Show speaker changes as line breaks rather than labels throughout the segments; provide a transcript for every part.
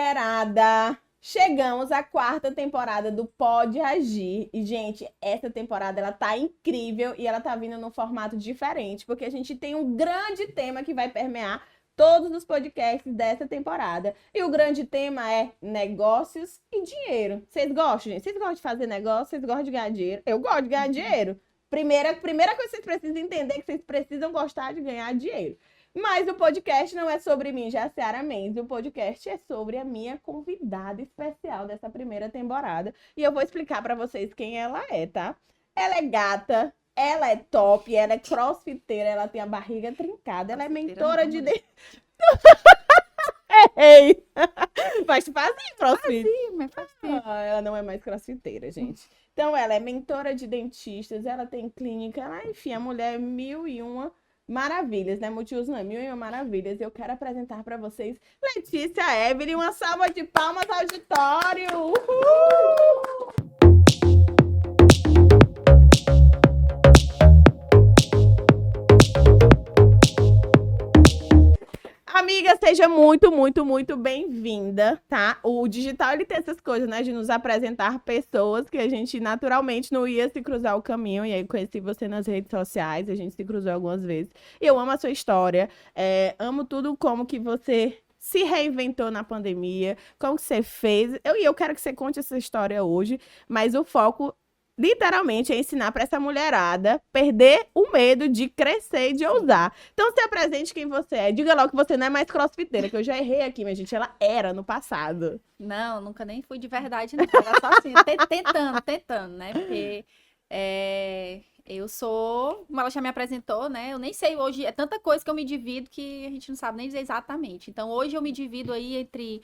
mulherada! Chegamos à 4ª temporada do Pode Agir. E, gente, essa temporada ela tá incrível e ela tá vindo num formato diferente, porque a gente tem um grande tema que vai permear todos os podcasts dessa temporada. E o grande tema é negócios e dinheiro. Vocês gostam, gente? Vocês gostam de fazer negócio? Vocês gostam de ganhar dinheiro? Eu gosto de ganhar dinheiro. Primeira coisa que vocês precisam entender é que vocês precisam gostar de ganhar dinheiro. Mas o podcast não é sobre mim, Jaciara Mendes. O podcast é sobre a minha convidada especial dessa primeira temporada. E eu vou explicar pra vocês quem ela é, tá? Ela é gata, ela é top, ela é crossfiteira, ela tem a barriga trincada, ela é mentora de... Ei! Mas tu fazia crossfit.
Mas faz tempo.
Ela não é mais crossfiteira, gente. Então, ela é mentora de dentistas, ela tem clínica, enfim, a mulher é 1001 maravilhas, né? Multiuso não é 1001 maravilhas. Eu quero apresentar para vocês Letícia Evelyn, uma salva de palmas, auditório! Uhul! Amiga, seja muito, muito, muito bem-vinda, tá? O digital, ele tem essas coisas, né? De nos apresentar pessoas que a gente naturalmente não ia se cruzar o caminho. E aí, eu conheci você nas redes sociais, a gente se cruzou algumas vezes. E eu amo a sua história, amo tudo como que você se reinventou na pandemia, como que você fez. Eu quero que você conte essa história hoje, mas o foco... literalmente é ensinar para essa mulherada perder o medo de crescer e de ousar. Então, se apresente quem você é. Diga logo que você não é mais crossfiteira, que eu já errei aqui, mas, gente, ela era no passado.
Não, nunca nem fui de verdade, não. Era só assim, tentando, né? Porque eu sou, como ela já me apresentou, né? Eu nem sei hoje, é tanta coisa que eu me divido que a gente não sabe nem dizer exatamente. Então, hoje eu me divido aí entre...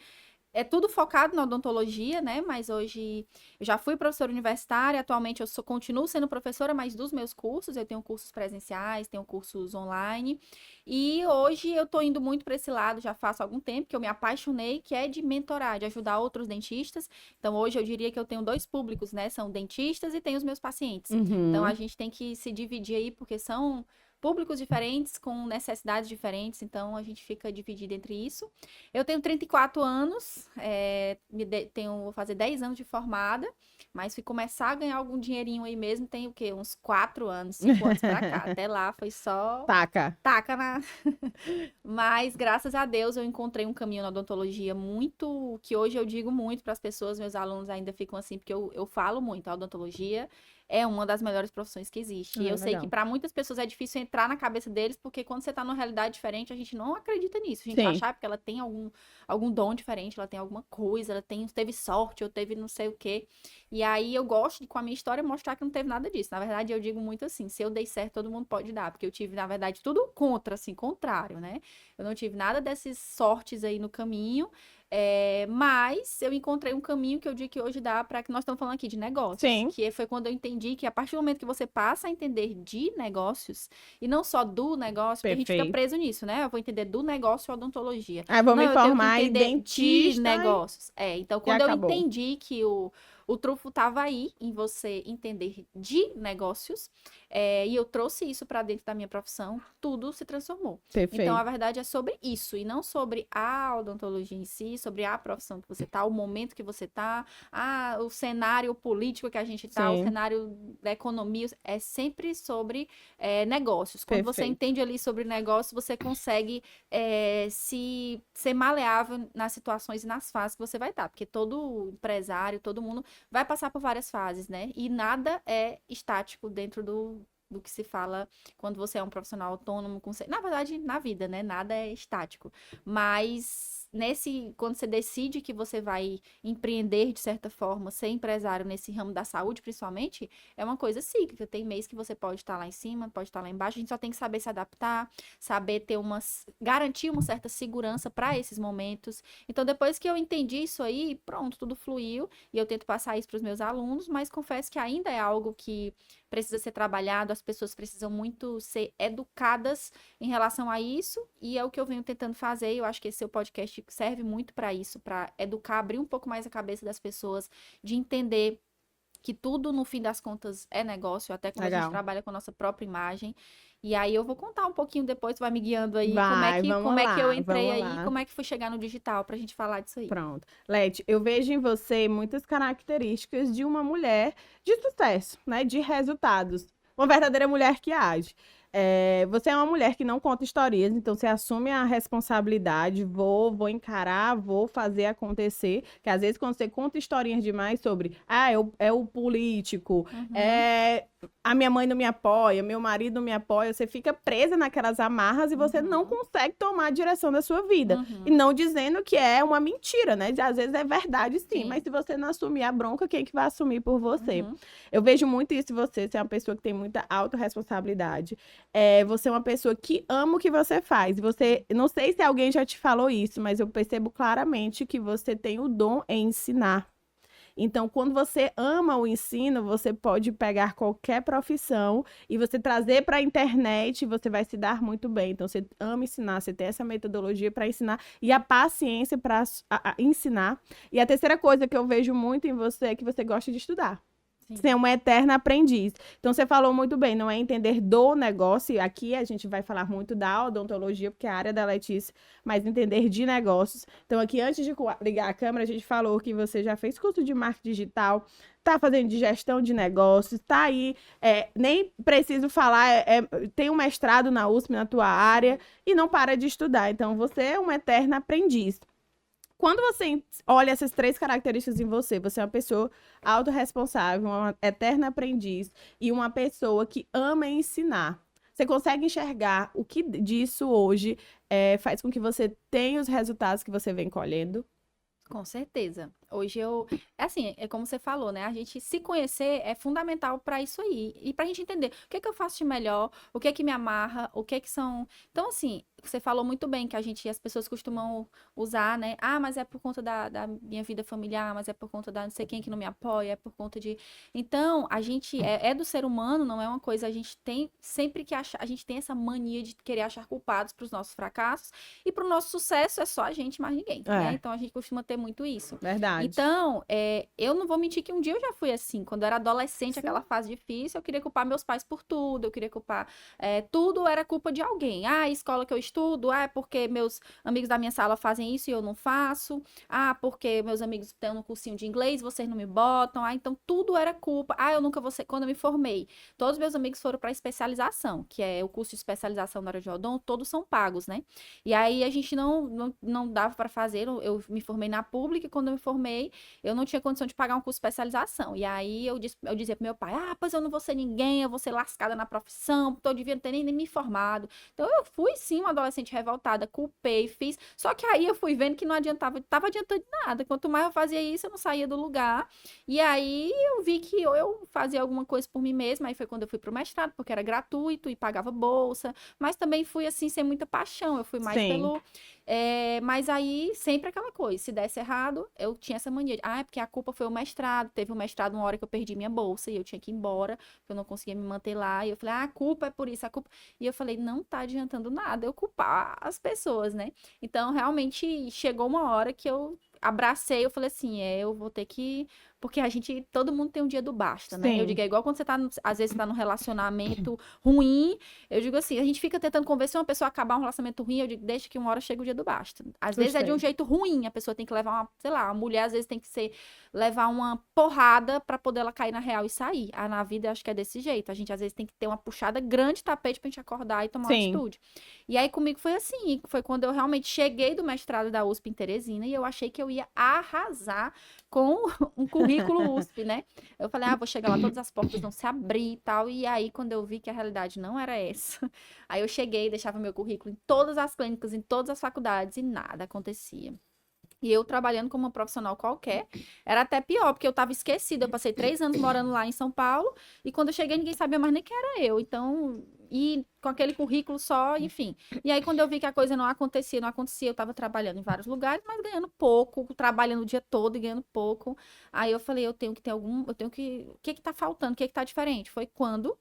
É tudo focado na odontologia, né? Mas hoje eu já fui professora universitária, atualmente eu continuo sendo professora, mas dos meus cursos, eu tenho cursos presenciais, tenho cursos online. E hoje eu tô indo muito para esse lado, já faço algum tempo, que eu me apaixonei, que é de mentorar, de ajudar outros dentistas. Então hoje eu diria que eu tenho 2 públicos, né? São dentistas e tenho os meus pacientes. Então a gente tem que se dividir aí, porque são públicos diferentes, com necessidades diferentes, então a gente fica dividido entre isso. Eu tenho 34 anos, vou fazer 10 anos de formada, mas fui começar a ganhar algum dinheirinho aí mesmo, tem o quê? Uns 4 anos, 5 anos pra cá. Até lá foi só...
Taca
na... Mas, graças a Deus, eu encontrei um caminho na odontologia muito... Que hoje eu digo muito para as pessoas, meus alunos ainda ficam assim, porque eu falo muito, a odontologia é uma das melhores profissões que existe. E eu sei que para muitas pessoas é difícil entrar na cabeça deles, porque quando você tá numa realidade diferente, a gente não acredita nisso. A gente vai achar porque ela tem algum dom diferente, ela tem alguma coisa, teve sorte, ou teve não sei o quê. E aí eu gosto de, com a minha história, mostrar que não teve nada disso. Na verdade, eu digo muito assim, se eu dei certo, todo mundo pode dar. Porque eu tive, na verdade, tudo contra, assim, contrário, né? Eu não tive nada dessas sortes aí no caminho. Mas eu encontrei um caminho que eu digo que hoje dá para que nós estamos falando aqui de negócios.
Sim.
Que foi quando eu entendi que a partir do momento que você passa a entender de negócios, e não só do negócio, porque a gente fica preso nisso, né? Eu vou entender do negócio odontologia.
Vou
não,
me formar em dentista.
De negócios. Então quando eu
acabou.
entendi que o trunfo estava aí, em você entender de negócios, e eu trouxe isso para dentro da minha profissão, tudo se transformou.
Perfeito.
Então, a verdade é sobre isso, e não sobre a odontologia em si, sobre a profissão que você tá, o momento que você tá, o cenário político que a gente tá, o cenário da economia, é sempre sobre negócios. Quando você entende ali sobre negócios, você consegue ser maleável nas situações e nas fases que você vai estar, porque todo empresário, todo mundo vai passar por várias fases, né? E nada é estático dentro do que se fala quando você é um profissional autônomo. Na verdade, na vida, né? Nada é estático. Mas quando você decide que você vai empreender de certa forma, ser empresário nesse ramo da saúde, principalmente, é uma coisa cíclica. Tem mês que você pode estar lá em cima, pode estar lá embaixo. A gente só tem que saber se adaptar, saber garantir uma certa segurança para esses momentos. Então, depois que eu entendi isso aí, pronto, tudo fluiu. E eu tento passar isso para os meus alunos, mas confesso que ainda é algo que precisa ser trabalhado, as pessoas precisam muito ser educadas em relação a isso, e é o que eu venho tentando fazer. Eu acho que esse seu podcast serve muito para isso, para educar, abrir um pouco mais a cabeça das pessoas, de entender que tudo, no fim das contas, é negócio, até quando a gente trabalha com a nossa própria imagem. E aí eu vou contar um pouquinho depois, tu vai me guiando aí,
Vai, vamos
como é que eu
lá,
entrei
vamos
aí,
lá.
como é que foi chegar no digital, pra gente falar disso aí.
Pronto. Leti, eu vejo em você muitas características de uma mulher de sucesso, né? De resultados. Uma verdadeira mulher que age. Você é uma mulher que não conta histórias, então você assume a responsabilidade, vou encarar, vou fazer acontecer. Que às vezes quando você conta historinhas demais sobre, é o político,
Uhum,
a minha mãe não me apoia, meu marido não me apoia, você fica presa naquelas amarras e você não
uhum,
consegue tomar a direção da sua vida. E
uhum.
não dizendo que é uma mentira, né? Às vezes é verdade, sim, mas
Sim.
se você não assumir a bronca, quem que vai assumir por você?
Uhum.
Eu vejo muito isso em você, você é uma pessoa que tem muita autorresponsabilidade. Você é uma pessoa que ama o que você faz. Você, não sei se alguém já te falou isso, mas eu percebo claramente que você tem o dom em ensinar. Então, quando você ama o ensino, você pode pegar qualquer profissão e você trazer para a internet, você vai se dar muito bem. Então, você ama ensinar, você tem essa metodologia para ensinar e a paciência para ensinar. E a terceira coisa que eu vejo muito em você é que você gosta de estudar.
Sim.
Você é uma eterna aprendiz. Então, você falou muito bem, não é entender do negócio. Aqui a gente vai falar muito da odontologia, porque é a área da Letícia, mas entender de negócios. Então, aqui, antes de ligar a câmera, a gente falou que você já fez curso de marketing digital, tá fazendo de gestão de negócios, tá aí, nem preciso falar, tem um mestrado na USP na tua área e não para de estudar. Então, você é uma eterna aprendiz. Quando você olha essas três características em você, você é uma pessoa autorresponsável, uma eterna aprendiz e uma pessoa que ama ensinar. Você consegue enxergar o que disso hoje faz com que você tenha os resultados que você vem colhendo?
Com certeza. Hoje é assim, é como você falou, né? A gente se conhecer é fundamental para isso aí. E pra gente entender o que é que eu faço de melhor, o que é que me amarra, o que é que são. Então, assim, você falou muito bem que as pessoas costumam usar, né? Ah, mas é por conta da minha vida familiar, mas é por conta da não sei quem que não me apoia, é por conta de. Então, a gente é do ser humano, não é uma coisa, a gente tem sempre que achar, a gente tem essa mania de querer achar culpados para os nossos fracassos e para o nosso sucesso é só a gente, mais ninguém, né?
É,
Então a gente costuma ter muito isso.
verdade.
Então, eu não vou mentir que um dia eu já fui assim. Quando eu era adolescente,
Sim.
aquela fase difícil, eu queria culpar meus pais por tudo, eu queria culpar. Tudo era culpa de alguém. Ah, a escola que eu estudo, é porque meus amigos da minha sala fazem isso e eu não faço. Ah, porque meus amigos têm um cursinho de inglês, vocês não me botam. Ah, então tudo era culpa. Ah, eu nunca vou ser. Quando eu me formei, todos meus amigos foram para especialização, que é o curso de especialização na área de odonto, todos são pagos, né? E aí a gente não dava para fazer. Eu me formei na pública e quando eu me formei, eu não tinha condição de pagar um curso de especialização. E aí eu dizia pro meu pai: ah, pois eu não vou ser ninguém, eu vou ser lascada na profissão, tô devia ter nem me formado. Então eu fui sim uma adolescente revoltada, culpei, fiz. Só que aí eu fui vendo que não adiantava, tava adiantando de nada. Quanto mais eu fazia isso, eu não saía do lugar. E aí eu vi que eu fazia alguma coisa por mim mesma. Aí foi quando eu fui pro mestrado, porque era gratuito e pagava bolsa. Mas também fui assim, sem muita paixão. Eu fui mais
Sim.
mas aí, sempre aquela coisa, se desse errado, eu tinha essa mania de, é porque a culpa foi o mestrado, teve um mestrado uma hora que eu perdi minha bolsa e eu tinha que ir embora, porque eu não conseguia me manter lá, e eu falei, a culpa é por isso, a culpa... E eu falei, não tá adiantando nada eu culpar as pessoas, né? Então, realmente, chegou uma hora que eu abracei, eu falei assim, eu vou ter que... Porque todo mundo tem um dia do basta, né? Eu
Sim.
digo, é igual quando você tá, às vezes, você tá num relacionamento ruim, eu digo assim, a gente fica tentando convencer uma pessoa a acabar um relacionamento ruim, eu digo, deixa que uma hora chega o dia do basta. Às vezes é de um
Gostei.
jeito ruim, a pessoa tem que levar sei lá, a mulher às vezes tem que levar uma porrada pra poder ela cair na real e sair. Na vida eu acho que é desse jeito. A gente às vezes tem que ter uma puxada grande de tapete pra gente acordar e tomar uma
Sim.
atitude. E aí comigo foi assim, foi quando eu realmente cheguei do mestrado da USP em Teresina e eu achei que eu ia arrasar com um currículo USP, né? Eu falei, vou chegar lá, todas as portas vão se abrir e tal. E aí, quando eu vi que a realidade não era essa, aí eu cheguei, deixava meu currículo em todas as clínicas, em todas as faculdades e nada acontecia. E eu trabalhando como uma profissional qualquer, era até pior, porque eu estava esquecida. Eu passei 3 anos morando lá em São Paulo, e quando eu cheguei, ninguém sabia mais nem quem era eu. Então, e com aquele currículo só, enfim. E aí, quando eu vi que a coisa não acontecia, eu estava trabalhando em vários lugares, mas ganhando pouco, trabalhando o dia todo e ganhando pouco. Aí eu falei, eu tenho que ter o que que tá faltando, o que que tá diferente? Foi quando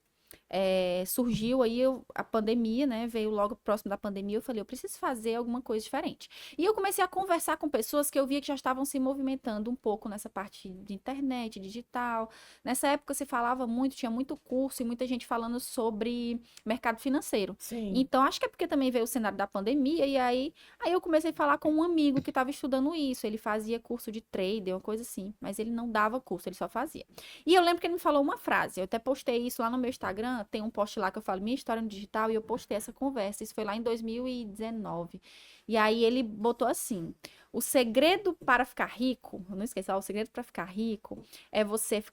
surgiu aí a pandemia, né? Veio logo próximo da pandemia, eu falei, eu preciso fazer alguma coisa diferente. E eu comecei a conversar com pessoas que eu via que já estavam se movimentando um pouco nessa parte de internet, digital. Nessa época se falava muito, tinha muito curso e muita gente falando sobre mercado financeiro.
Sim.
Então, acho que é porque também veio o cenário da pandemia, e aí eu comecei a falar com um amigo que estava estudando isso. Ele fazia curso de trader, uma coisa assim, mas ele não dava curso, ele só fazia. E eu lembro que ele me falou uma frase, eu até postei isso lá no meu Instagram, tem um post lá que eu falo minha história no digital, e eu postei essa conversa, isso foi lá em 2019. E aí ele botou assim: o segredo para ficar rico, não esqueça, o segredo para ficar rico é você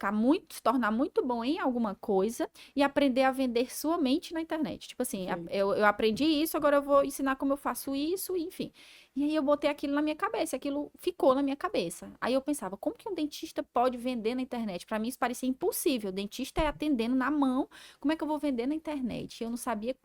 se tornar muito bom em alguma coisa e aprender a vender sua mente na internet. Tipo assim, eu aprendi isso, agora eu vou ensinar como eu faço isso, enfim. E aí eu botei aquilo na minha cabeça, aquilo ficou na minha cabeça. Aí eu pensava, como que um dentista pode vender na internet? Para mim isso parecia impossível. O dentista é atendendo na mão, como é que eu vou vender na internet? Eu não sabia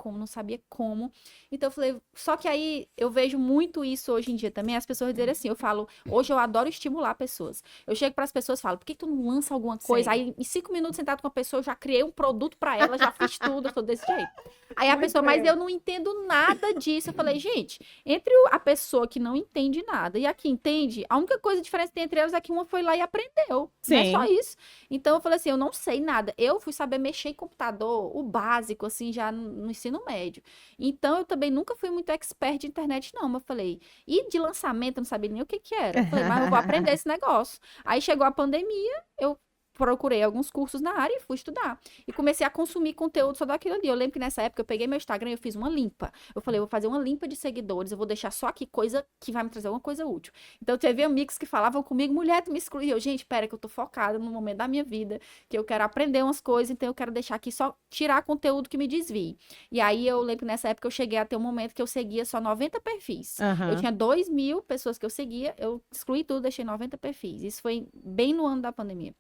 como. Então eu falei, só que aí eu vejo muito isso hoje em dia também, as pessoas dizerem assim, eu falo, hoje eu adoro estimular pessoas. Eu chego para as pessoas e falo, por que tu não lança alguma coisa?
Sim.
Aí em 5 minutos sentado com a pessoa, eu já criei um produto para ela, já fiz tudo, eu tô desse jeito. Aí a pessoa, mas eu não entendo nada disso. Eu falei, gente, entre a pessoa que não entende nada e a que entende, a única coisa diferente que tem entre elas é que uma foi lá e aprendeu. Não é só isso. Então eu falei assim, eu não sei nada. Eu fui saber mexer em computador, o básico, assim, já no ensino médio. Então eu também nunca fui muito expert de internet, não. Mas eu falei, e de lançamento, eu não sabia nem o que que era. Eu falei, mas eu vou aprender esse negócio. Aí chegou a pandemia, eu procurei alguns cursos na área e fui estudar. E comecei a consumir conteúdo só daquilo ali. Eu lembro que nessa época eu peguei meu Instagram e eu fiz uma limpa. Eu falei, eu vou fazer uma limpa de seguidores, eu vou deixar só aqui coisa que vai me trazer alguma coisa útil. Então teve amigos que falavam comigo, mulher, tu me excluiu. Eu, gente, pera que eu tô focada no momento da minha vida, que eu quero aprender umas coisas, então eu quero deixar aqui só tirar conteúdo que me desvie. E aí eu lembro que nessa época eu cheguei a ter um momento que eu seguia só 90 perfis. Eu tinha 2.000 pessoas que eu seguia, eu excluí tudo, deixei 90 perfis. Isso foi bem no ano da pandemia.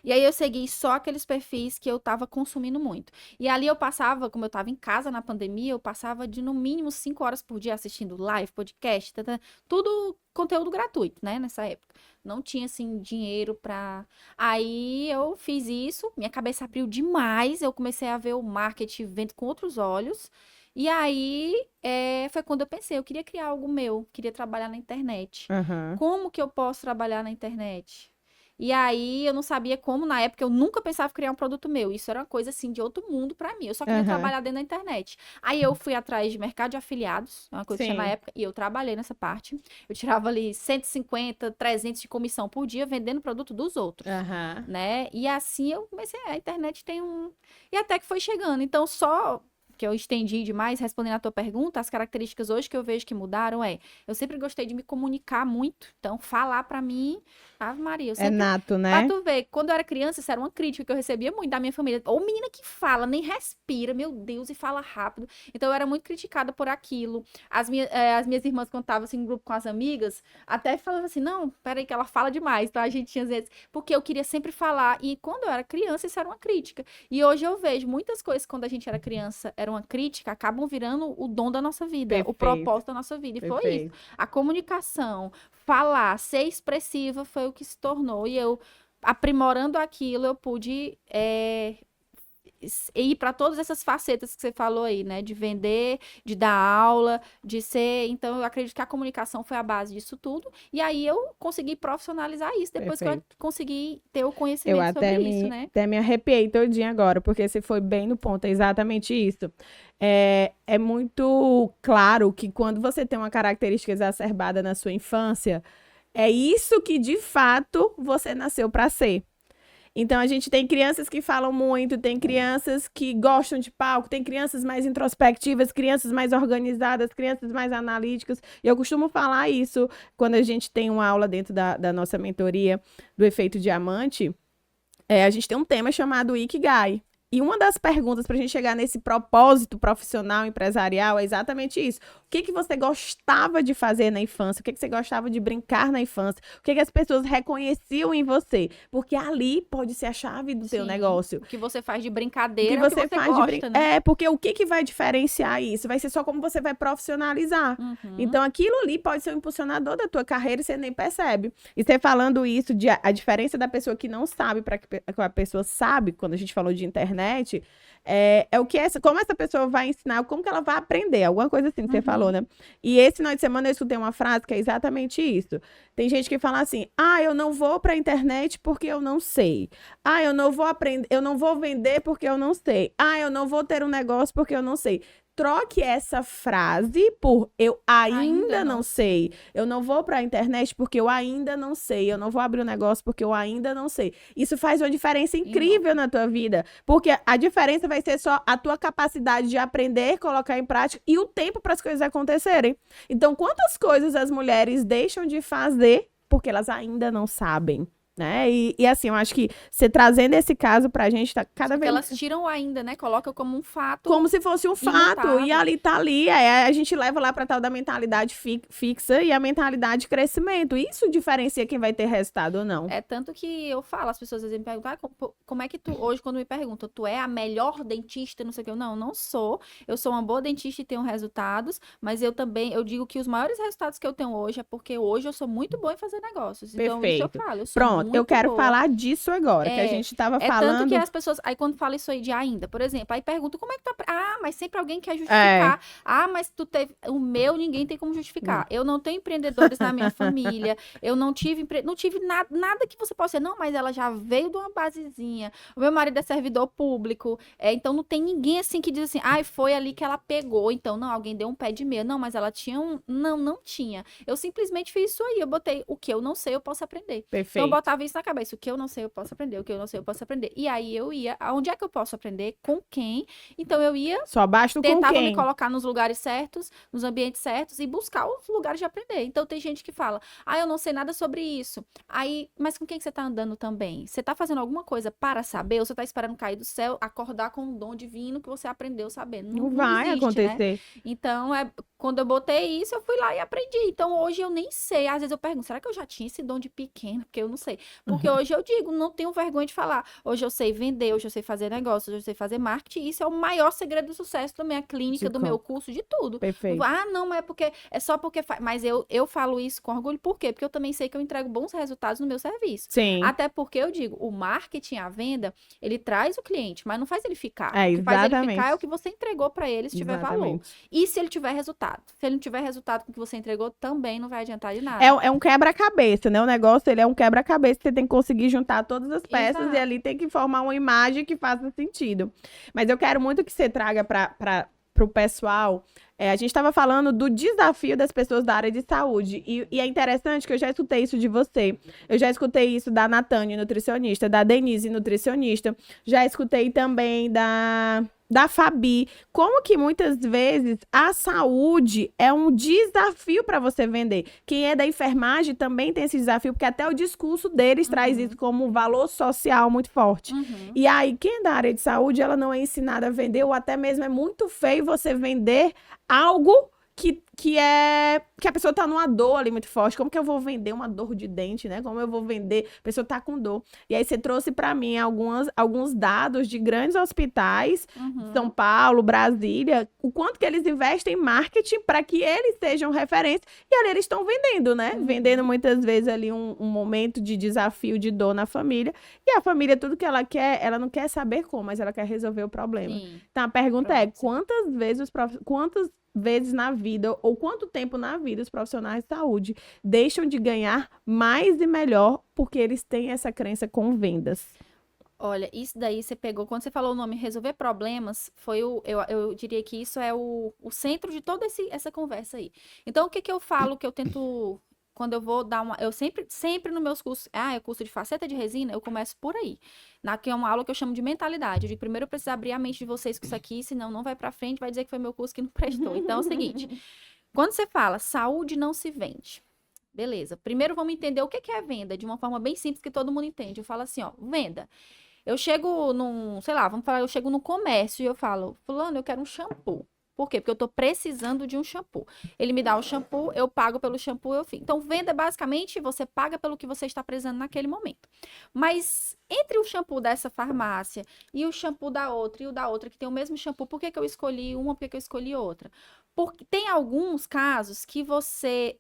E aí eu segui só aqueles perfis que eu tava consumindo muito. E ali eu passava, como eu tava em casa na pandemia, eu passava de no mínimo 5 horas por dia assistindo live, podcast, tudo conteúdo gratuito, né, nessa época. Não tinha, assim, dinheiro pra... Aí eu fiz isso, minha cabeça abriu demais, eu comecei a ver o marketing vendo com outros olhos. E aí, foi quando eu pensei, eu queria criar algo meu, queria trabalhar na internet. Como que eu posso trabalhar na internet? E aí, eu não sabia como, na época, eu nunca pensava em criar um produto meu. Isso era uma coisa, assim, de outro mundo pra mim. Eu só queria trabalhar dentro da internet. Aí, eu fui atrás de mercado de afiliados, uma coisa que tinha na época, e eu trabalhei nessa parte. Eu tirava ali 150, 300 de comissão por dia, vendendo produto dos outros, né? E assim, eu comecei, a internet tem um... E até que foi chegando. Então, só... que eu estendi demais, respondendo a tua pergunta, as características hoje que eu vejo que mudaram eu sempre gostei de me comunicar muito, então falar pra mim, Ave Maria, eu sempre...
É nato, né?
Pra tu ver, quando eu era criança, isso era uma crítica que eu recebia muito da minha família, ou menina que fala, nem respira, meu Deus, e fala rápido, então eu era muito criticada por aquilo, as minhas irmãs, quando estavam assim, em grupo com as amigas, até falavam assim, não, peraí que ela fala demais, então a gente tinha às vezes, porque eu queria sempre falar, e quando eu era criança, isso era uma crítica, e hoje eu vejo muitas coisas, quando a gente era criança, era uma crítica, acabam virando o dom da nossa vida, o propósito da nossa vida. E foi isso. A comunicação, falar, ser expressiva foi o que se tornou. E eu, aprimorando aquilo, eu pude ir para todas essas facetas que você falou aí, né? De vender, de dar aula, de ser... Então, eu acredito que a comunicação foi a base disso tudo. E aí, eu consegui profissionalizar isso, depois que eu consegui ter o conhecimento sobre isso, né?
Até me arrepiei todinha agora, porque você foi bem no ponto, é exatamente isso. É muito claro que quando você tem uma característica exacerbada na sua infância, é isso que, de fato, você nasceu para ser. Então, a gente tem crianças que falam muito, tem crianças que gostam de palco, tem crianças mais introspectivas, crianças mais organizadas, crianças mais analíticas. E eu costumo falar isso quando a gente tem uma aula dentro da nossa mentoria do Efeito Diamante. A gente tem um tema chamado Ikigai. E uma das perguntas para a gente chegar nesse propósito profissional, empresarial, é exatamente isso. O que você gostava de fazer na infância? O que você gostava de brincar na infância? O que as pessoas reconheciam em você? Porque ali pode ser a chave do teu negócio.
O que você faz de brincadeira, o que você gosta, né?
Porque o que vai diferenciar isso? Vai ser só como você vai profissionalizar. Então, aquilo ali pode ser um impulsionador da tua carreira e você nem percebe. E você falando isso, a diferença da pessoa que não sabe para que a pessoa sabe, quando a gente falou de internet, internet, o que como essa pessoa vai ensinar, como que ela vai aprender, alguma coisa assim que você falou, né? E esse final de semana eu escutei uma frase que é exatamente isso. Tem gente que fala assim, eu não vou pra internet porque eu não sei. Eu não vou aprender, eu não vou vender porque eu não sei. Eu não vou ter um negócio porque eu não sei. Troque essa frase por eu ainda não sei. Eu não vou para a internet porque eu ainda não sei. Eu não vou abrir um negócio porque eu ainda não sei. Isso faz uma diferença incrível na tua vida. Porque a diferença vai ser só a tua capacidade de aprender, colocar em prática e o tempo para as coisas acontecerem. Então, quantas coisas as mulheres deixam de fazer porque elas ainda não sabem? Né? E assim, eu acho que você trazendo esse caso pra gente, tá cada vez...
Elas tiram ainda, né? Colocam como um fato.
Como se fosse um fato. E ali tá ali. Aí a gente leva lá pra tal da mentalidade fixa e a mentalidade de crescimento. Isso diferencia quem vai ter resultado ou não.
É tanto que eu falo, as pessoas às vezes me perguntam, como é que tu, hoje, quando me perguntam, tu é a melhor dentista, não sei o que, não sou. Eu sou uma boa dentista e tenho resultados, mas eu digo que os maiores resultados que eu tenho hoje é porque hoje eu sou muito boa em fazer negócios. Então,
Perfeito.
isso eu falo.
Pronto, eu quero falar disso agora, que a gente tava falando...
Tanto que as pessoas, aí quando fala isso aí de ainda, por exemplo, aí pergunta, como é que tu... mas sempre alguém quer justificar. Mas tu teve... O meu, ninguém tem como justificar. Eu não tenho empreendedores na minha família, eu não tive nada que você possa dizer, não, mas ela já veio de uma basezinha, o meu marido é servidor público, então não tem ninguém assim que diz assim, foi ali que ela pegou, então, não, alguém deu um pé de meia, não, mas ela tinha não tinha. Eu simplesmente fiz isso aí, eu botei o que eu não sei, eu posso aprender.
Perfeito.
Então eu botava isso na cabeça, o que eu não sei, eu posso aprender, o que eu não sei, eu posso aprender. E aí eu ia, onde é que eu posso aprender, com quem? Então eu ia,
só basta com
tentava
quem?
me colocar nos lugares certos, nos ambientes certos e buscar os lugares de aprender. Então tem gente que fala, eu não sei nada sobre isso. Aí, mas com quem que você tá andando também? Você tá fazendo alguma coisa para saber? Ou você tá esperando cair do céu, acordar com um dom divino que você aprendeu sabendo?
Não vai
existe,
acontecer.
Né? Então, quando eu botei isso, eu fui lá e aprendi. Então, hoje eu nem sei. Às vezes eu pergunto, será que eu já tinha esse dom de pequeno? Porque eu não sei. Porque hoje eu digo, não tenho vergonha de falar. Hoje eu sei vender, hoje eu sei fazer negócio, hoje eu sei fazer marketing. Isso é o maior segredo do sucesso da minha clínica, do meu curso, de tudo.
Perfeito.
Não, mas é só porque faz. Mas eu falo isso com orgulho. Por quê? Porque eu também sei que eu entrego bons resultados no meu serviço.
Sim.
Até porque eu digo, o marketing, a venda, ele traz o cliente, mas não faz ele ficar. O que
exatamente.
faz ele ficar é o que você entregou para ele, se tiver valor. E se ele tiver resultado? Se ele não tiver resultado com o que você entregou, também não vai adiantar de nada.
É um quebra-cabeça, né? O negócio, ele é um quebra-cabeça, você tem que conseguir juntar todas as peças. Exato. E ali tem que formar uma imagem que faça sentido. Mas eu quero muito que você traga para o pessoal. A gente estava falando do desafio das pessoas da área de saúde. E é interessante que eu já escutei isso de você. Eu já escutei isso da Natânia, nutricionista, da Denise, nutricionista. Já escutei também da Fabi. Como que muitas vezes a saúde é um desafio para você vender. Quem é da enfermagem também tem esse desafio, porque até o discurso deles traz isso como um valor social muito forte. E aí, quem é da área de saúde, ela não é ensinada a vender, ou até mesmo é muito feio você vender algo que a pessoa tá numa dor ali muito forte. Como que eu vou vender uma dor de dente, né? Como eu vou vender? A pessoa tá com dor. E aí você trouxe para mim alguns dados de grandes hospitais, São Paulo, Brasília, o quanto que eles investem em marketing para que eles sejam referência. E ali eles estão vendendo, né? Vendendo muitas vezes ali um momento de desafio, de dor na família. E a família, tudo que ela quer, ela não quer saber como, mas ela quer resolver o problema. Sim. Então a pergunta é, quantas vezes na vida, ou quanto tempo na vida os profissionais de saúde deixam de ganhar mais e melhor porque eles têm essa crença com vendas?
Olha, isso daí você pegou, quando você falou o nome resolver problemas, eu diria que isso é o centro de toda essa conversa aí. Então, o que eu falo, que eu tento... Quando eu vou dar eu sempre nos meus cursos, é curso de faceta de resina, eu começo por aí. Que é uma aula que eu chamo de mentalidade. Eu digo, primeiro eu preciso abrir a mente de vocês com isso aqui, senão não vai pra frente, vai dizer que foi meu curso que não prestou. Então é o seguinte, quando você fala, saúde não se vende. Beleza, primeiro vamos entender o que é venda, de uma forma bem simples que todo mundo entende. Eu falo assim, venda. Eu chego eu chego no comércio e eu falo, fulano, eu quero um shampoo. Por quê? Porque eu tô precisando de um shampoo. Ele me dá o shampoo, eu pago pelo shampoo, eu fico. Então, venda é basicamente você paga pelo que você está precisando naquele momento. Mas entre o shampoo dessa farmácia e o shampoo da outra e o da outra, que tem o mesmo shampoo, por que eu escolhi uma, por que eu escolhi outra? Porque tem alguns casos que você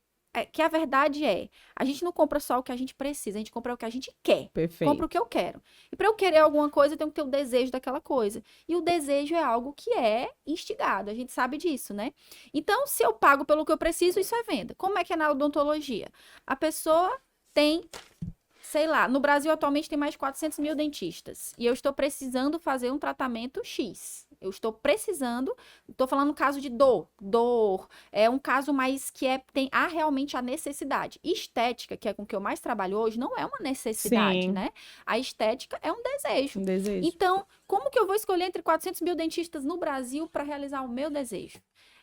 que a verdade é, a gente não compra só o que a gente precisa, a gente compra o que a gente quer.
Perfeito.
Compra o que eu quero. E para eu querer alguma coisa, eu tenho que ter o desejo daquela coisa. E o desejo é algo que é instigado, a gente sabe disso, né? Então, se eu pago pelo que eu preciso, isso é venda. Como é que é na odontologia? A pessoa tem, sei lá, no Brasil atualmente tem mais de 400 mil dentistas. E eu estou precisando fazer um tratamento X. Eu estou precisando, estou falando no caso de dor, é um caso mais que há realmente a necessidade. Estética, que é com o que eu mais trabalho hoje, não é uma necessidade,
Sim.
né? A estética é um desejo.
Um desejo.
Então, como que eu vou escolher entre 400 mil dentistas no Brasil para realizar o meu desejo?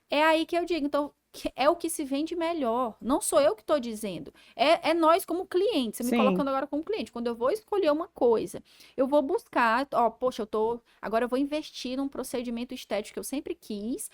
É aí que eu digo, então, é o que se vende melhor. Não sou eu que estou dizendo. É nós como clientes. Você me
Sim.
colocando agora como cliente. Quando eu vou escolher uma coisa, eu vou buscar, poxa, agora eu vou investir num procedimento estético que eu sempre quis,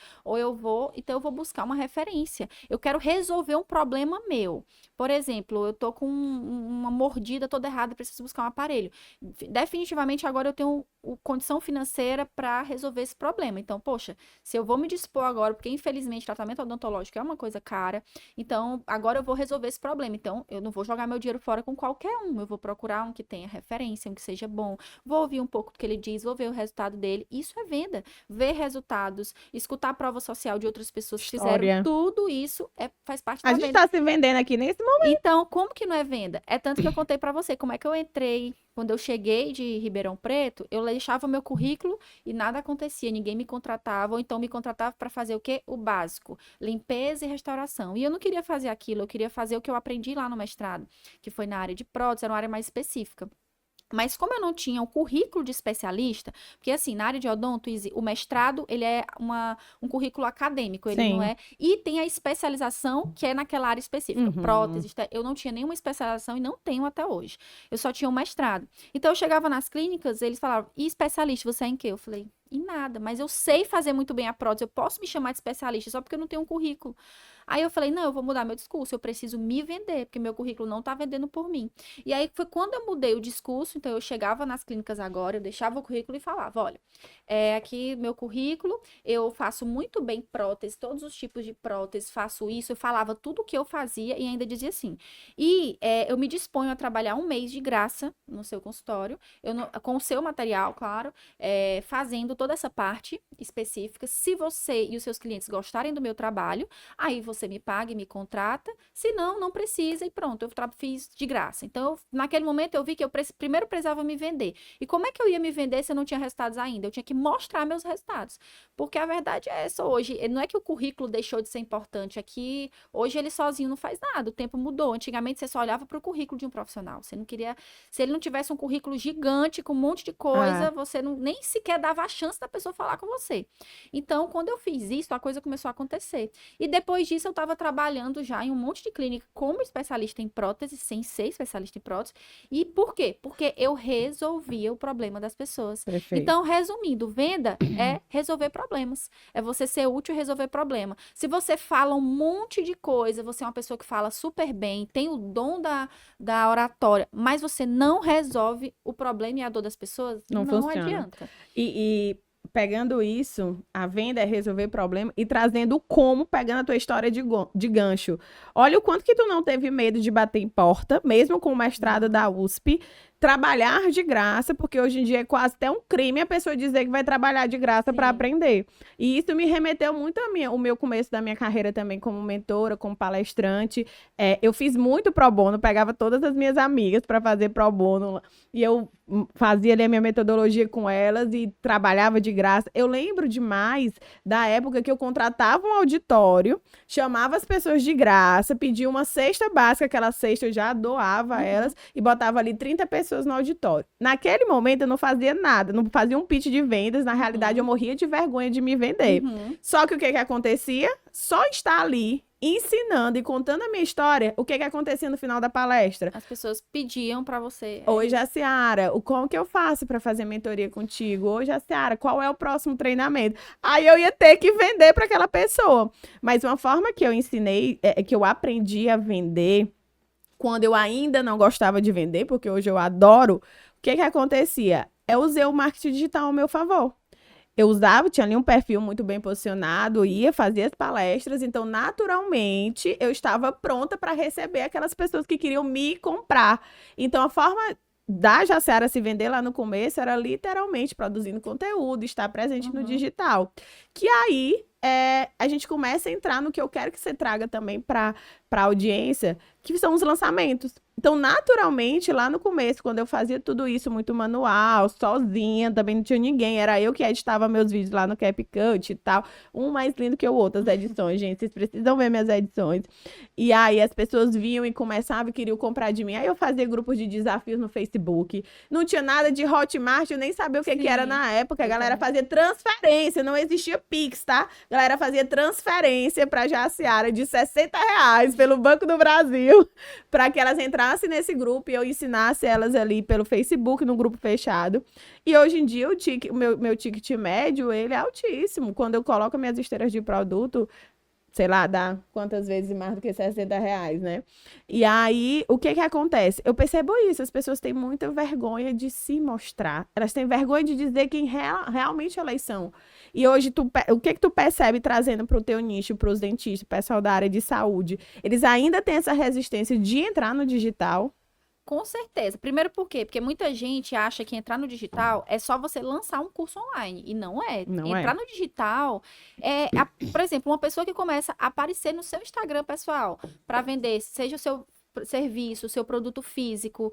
então eu vou buscar uma referência. Eu quero resolver um problema meu. Por exemplo, eu tô com uma mordida toda errada, preciso buscar um aparelho. Definitivamente agora eu tenho condição financeira para resolver esse problema. Então, poxa, se eu vou me dispor agora, porque infelizmente tratamento odontológico é uma coisa cara, então agora eu vou resolver esse problema. Então, eu não vou jogar meu dinheiro fora com qualquer um. Eu vou procurar um que tenha referência, um que seja bom. Vou ouvir um pouco do que ele diz, vou ver o resultado dele. Isso é venda. Ver resultados, escutar a prova social de outras pessoas que fizeram tudo isso faz parte da
A
venda.
gente tá se vendendo aqui nesse momento.
Então, como que não é venda? É tanto que eu contei pra você como é que eu entrei. Quando eu cheguei de Ribeirão Preto, eu deixava meu currículo e nada acontecia, ninguém me contratava, ou então me contratava para fazer o quê? O básico, limpeza e restauração. E eu não queria fazer aquilo, eu queria fazer o que eu aprendi lá no mestrado, que foi na área de prótese, era uma área mais específica. Mas como eu não tinha o currículo de especialista, porque assim, na área de odonto, o mestrado, ele é um currículo acadêmico, ele não é... E tem a especialização, que é naquela área específica, prótese, eu não tinha nenhuma especialização e não tenho até hoje. Eu só tinha um mestrado. Então, eu chegava nas clínicas, eles falavam, e especialista, você é em quê? Eu falei, em nada, mas eu sei fazer muito bem a prótese, eu posso me chamar de especialista só porque eu não tenho um currículo. Aí eu falei, não, eu vou mudar meu discurso, eu preciso me vender, porque meu currículo não tá vendendo por mim. E aí foi quando eu mudei o discurso, então eu chegava nas clínicas agora, eu deixava o currículo e falava, olha, aqui meu currículo, eu faço muito bem prótese, todos os tipos de prótese, faço isso, eu falava tudo o que eu fazia e ainda dizia assim. E eu me disponho a trabalhar um mês de graça no seu consultório, com o seu material, claro, fazendo toda essa parte específica. Se você e os seus clientes gostarem do meu trabalho, aí você me paga e me contrata, se não, não precisa e pronto, eu fiz de graça. Então, naquele momento eu vi que eu primeiro precisava me vender. E como é que eu ia me vender se eu não tinha resultados ainda? Eu tinha que mostrar meus resultados. Porque a verdade é essa hoje, não é que o currículo deixou de ser importante, é que hoje ele sozinho não faz nada, o tempo mudou. Antigamente você só olhava para o currículo de um profissional. Você não queria, se ele não tivesse um currículo gigante com um monte de coisa, você nem sequer dava a chance da pessoa falar com você. Então, quando eu fiz isso, a coisa começou a acontecer. E depois disso, eu estava trabalhando já em um monte de clínica como especialista em prótese, sem ser especialista em prótese. E por quê? Porque eu resolvia o problema das pessoas.
Perfeito.
Então, resumindo, venda é resolver problemas. É você ser útil e resolver problema. Se você fala um monte de coisa, você é uma pessoa que fala super bem, tem o dom da oratória, mas você não resolve o problema e a dor das pessoas, não adianta.
E pegando isso, a venda é resolver problema e trazendo como, pegando a tua história de gancho. Olha o quanto que tu não teve medo de bater em porta, mesmo com o mestrado da USP, trabalhar de graça, porque hoje em dia é quase até um crime a pessoa dizer que vai trabalhar de graça para aprender. E isso me remeteu muito ao meu começo da minha carreira também como mentora, como palestrante. Eu fiz muito pro bono, pegava todas as minhas amigas para fazer pro bono e eu fazia ali a minha metodologia com elas e trabalhava de graça. Eu lembro demais da época que eu contratava um auditório, chamava as pessoas de graça, pedia uma cesta básica, aquela cesta eu já doava a elas e botava ali 30 pessoas no auditório. Naquele momento eu não fazia nada, não fazia um pitch de vendas, na realidade eu morria de vergonha de me vender. Só que o que acontecia? Só estar ali ensinando e contando a minha história, o que acontecia no final da palestra?
As pessoas pediam para você.
Oi, Jaciara, como que eu faço para fazer mentoria contigo? Oi, Jaciara, qual é o próximo treinamento? Aí eu ia ter que vender para aquela pessoa. Mas uma forma que eu ensinei, que eu aprendi a vender, quando eu ainda não gostava de vender, porque hoje eu adoro, o que acontecia? Eu usei o marketing digital ao meu favor. eu usava, tinha ali um perfil muito bem posicionado, ia fazer as palestras, então naturalmente eu estava pronta para receber aquelas pessoas que queriam me comprar. Então a forma da Jacera se vender lá no começo era literalmente produzindo conteúdo, estar presente no digital. Que aí a gente começa a entrar no que eu quero que você traga também para a audiência, que são os lançamentos. Então, naturalmente, lá no começo, quando eu fazia tudo isso muito manual, sozinha, também não tinha ninguém, era eu que editava meus vídeos lá no CapCut e tal, um mais lindo que o outro, as edições, gente, vocês precisam ver minhas edições. E aí as pessoas vinham e começavam e queriam comprar de mim. Aí eu fazia grupos de desafios no Facebook. Não tinha nada de Hotmart, eu nem sabia o que era na época. A galera fazia transferência, não existia Pix, tá? A galera fazia transferência pra Jaciara de R$60 pelo Banco do Brasil, para que elas entrassem nesse grupo e eu ensinasse elas ali pelo Facebook, no grupo fechado. E hoje em dia o meu ticket médio, ele é altíssimo. Quando eu coloco minhas esteiras de produto, sei lá, dá quantas vezes mais do que R$60, né? E aí, o que acontece? Eu percebo isso, as pessoas têm muita vergonha de se mostrar. Elas têm vergonha de dizer quem realmente elas são. E hoje, o que tu percebe trazendo para o teu nicho, para os dentistas, pessoal da área de saúde? Eles ainda têm essa resistência de entrar no digital?
Com certeza. Primeiro por quê? Porque muita gente acha que entrar no digital é só você lançar um curso online. E não é.
Não
Entrar
é.
no digital por exemplo, uma pessoa que começa a aparecer no seu Instagram pessoal para vender, seja o seu serviço, o seu produto físico,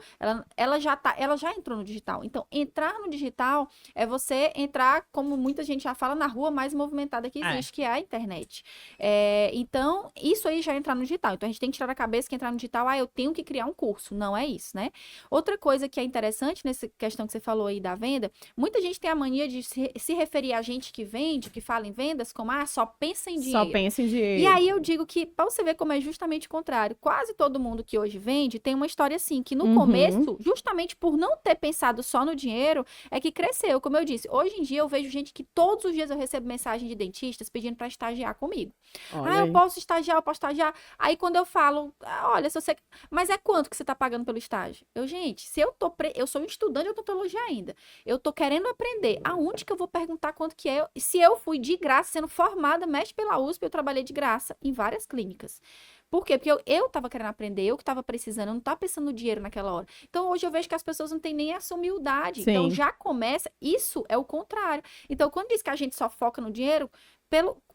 ela já entrou no digital. Então, entrar no digital é você entrar, como muita gente já fala, na rua mais movimentada que existe, que é a internet. Então, isso aí já é entrar no digital. Então, a gente tem que tirar da cabeça que entrar no digital, eu tenho que criar um curso. Não é isso, né? Outra coisa que é interessante nessa questão que você falou aí da venda, muita gente tem a mania de se referir a gente que vende, que fala em vendas, como, só pensa em dinheiro.
Só pensa em dinheiro.
E aí eu digo que, para você ver como é justamente o contrário, quase todo mundo que hoje vende tem uma história assim, que no começo, justamente por não ter pensado só no dinheiro, é que cresceu. Como eu disse, hoje em dia eu vejo gente que todos os dias eu recebo mensagem de dentistas pedindo para estagiar comigo. Eu posso estagiar, eu posso estagiar. Aí quando eu falo, olha, se você... Mas é quanto que você tá pagando pelo estágio? Gente, se eu sou um estudante de odontologia ainda, eu tô querendo aprender, aonde que eu vou perguntar quanto que é? Se eu fui de graça, sendo formada, mexe pela USP, eu trabalhei de graça em várias clínicas. Por quê? Porque eu tava querendo aprender, eu que tava precisando, eu não tava pensando no dinheiro naquela hora. Então, hoje eu vejo que as pessoas não têm nem essa humildade.
Sim.
Então, já começa, isso é o contrário. Então, quando diz que a gente só foca no dinheiro,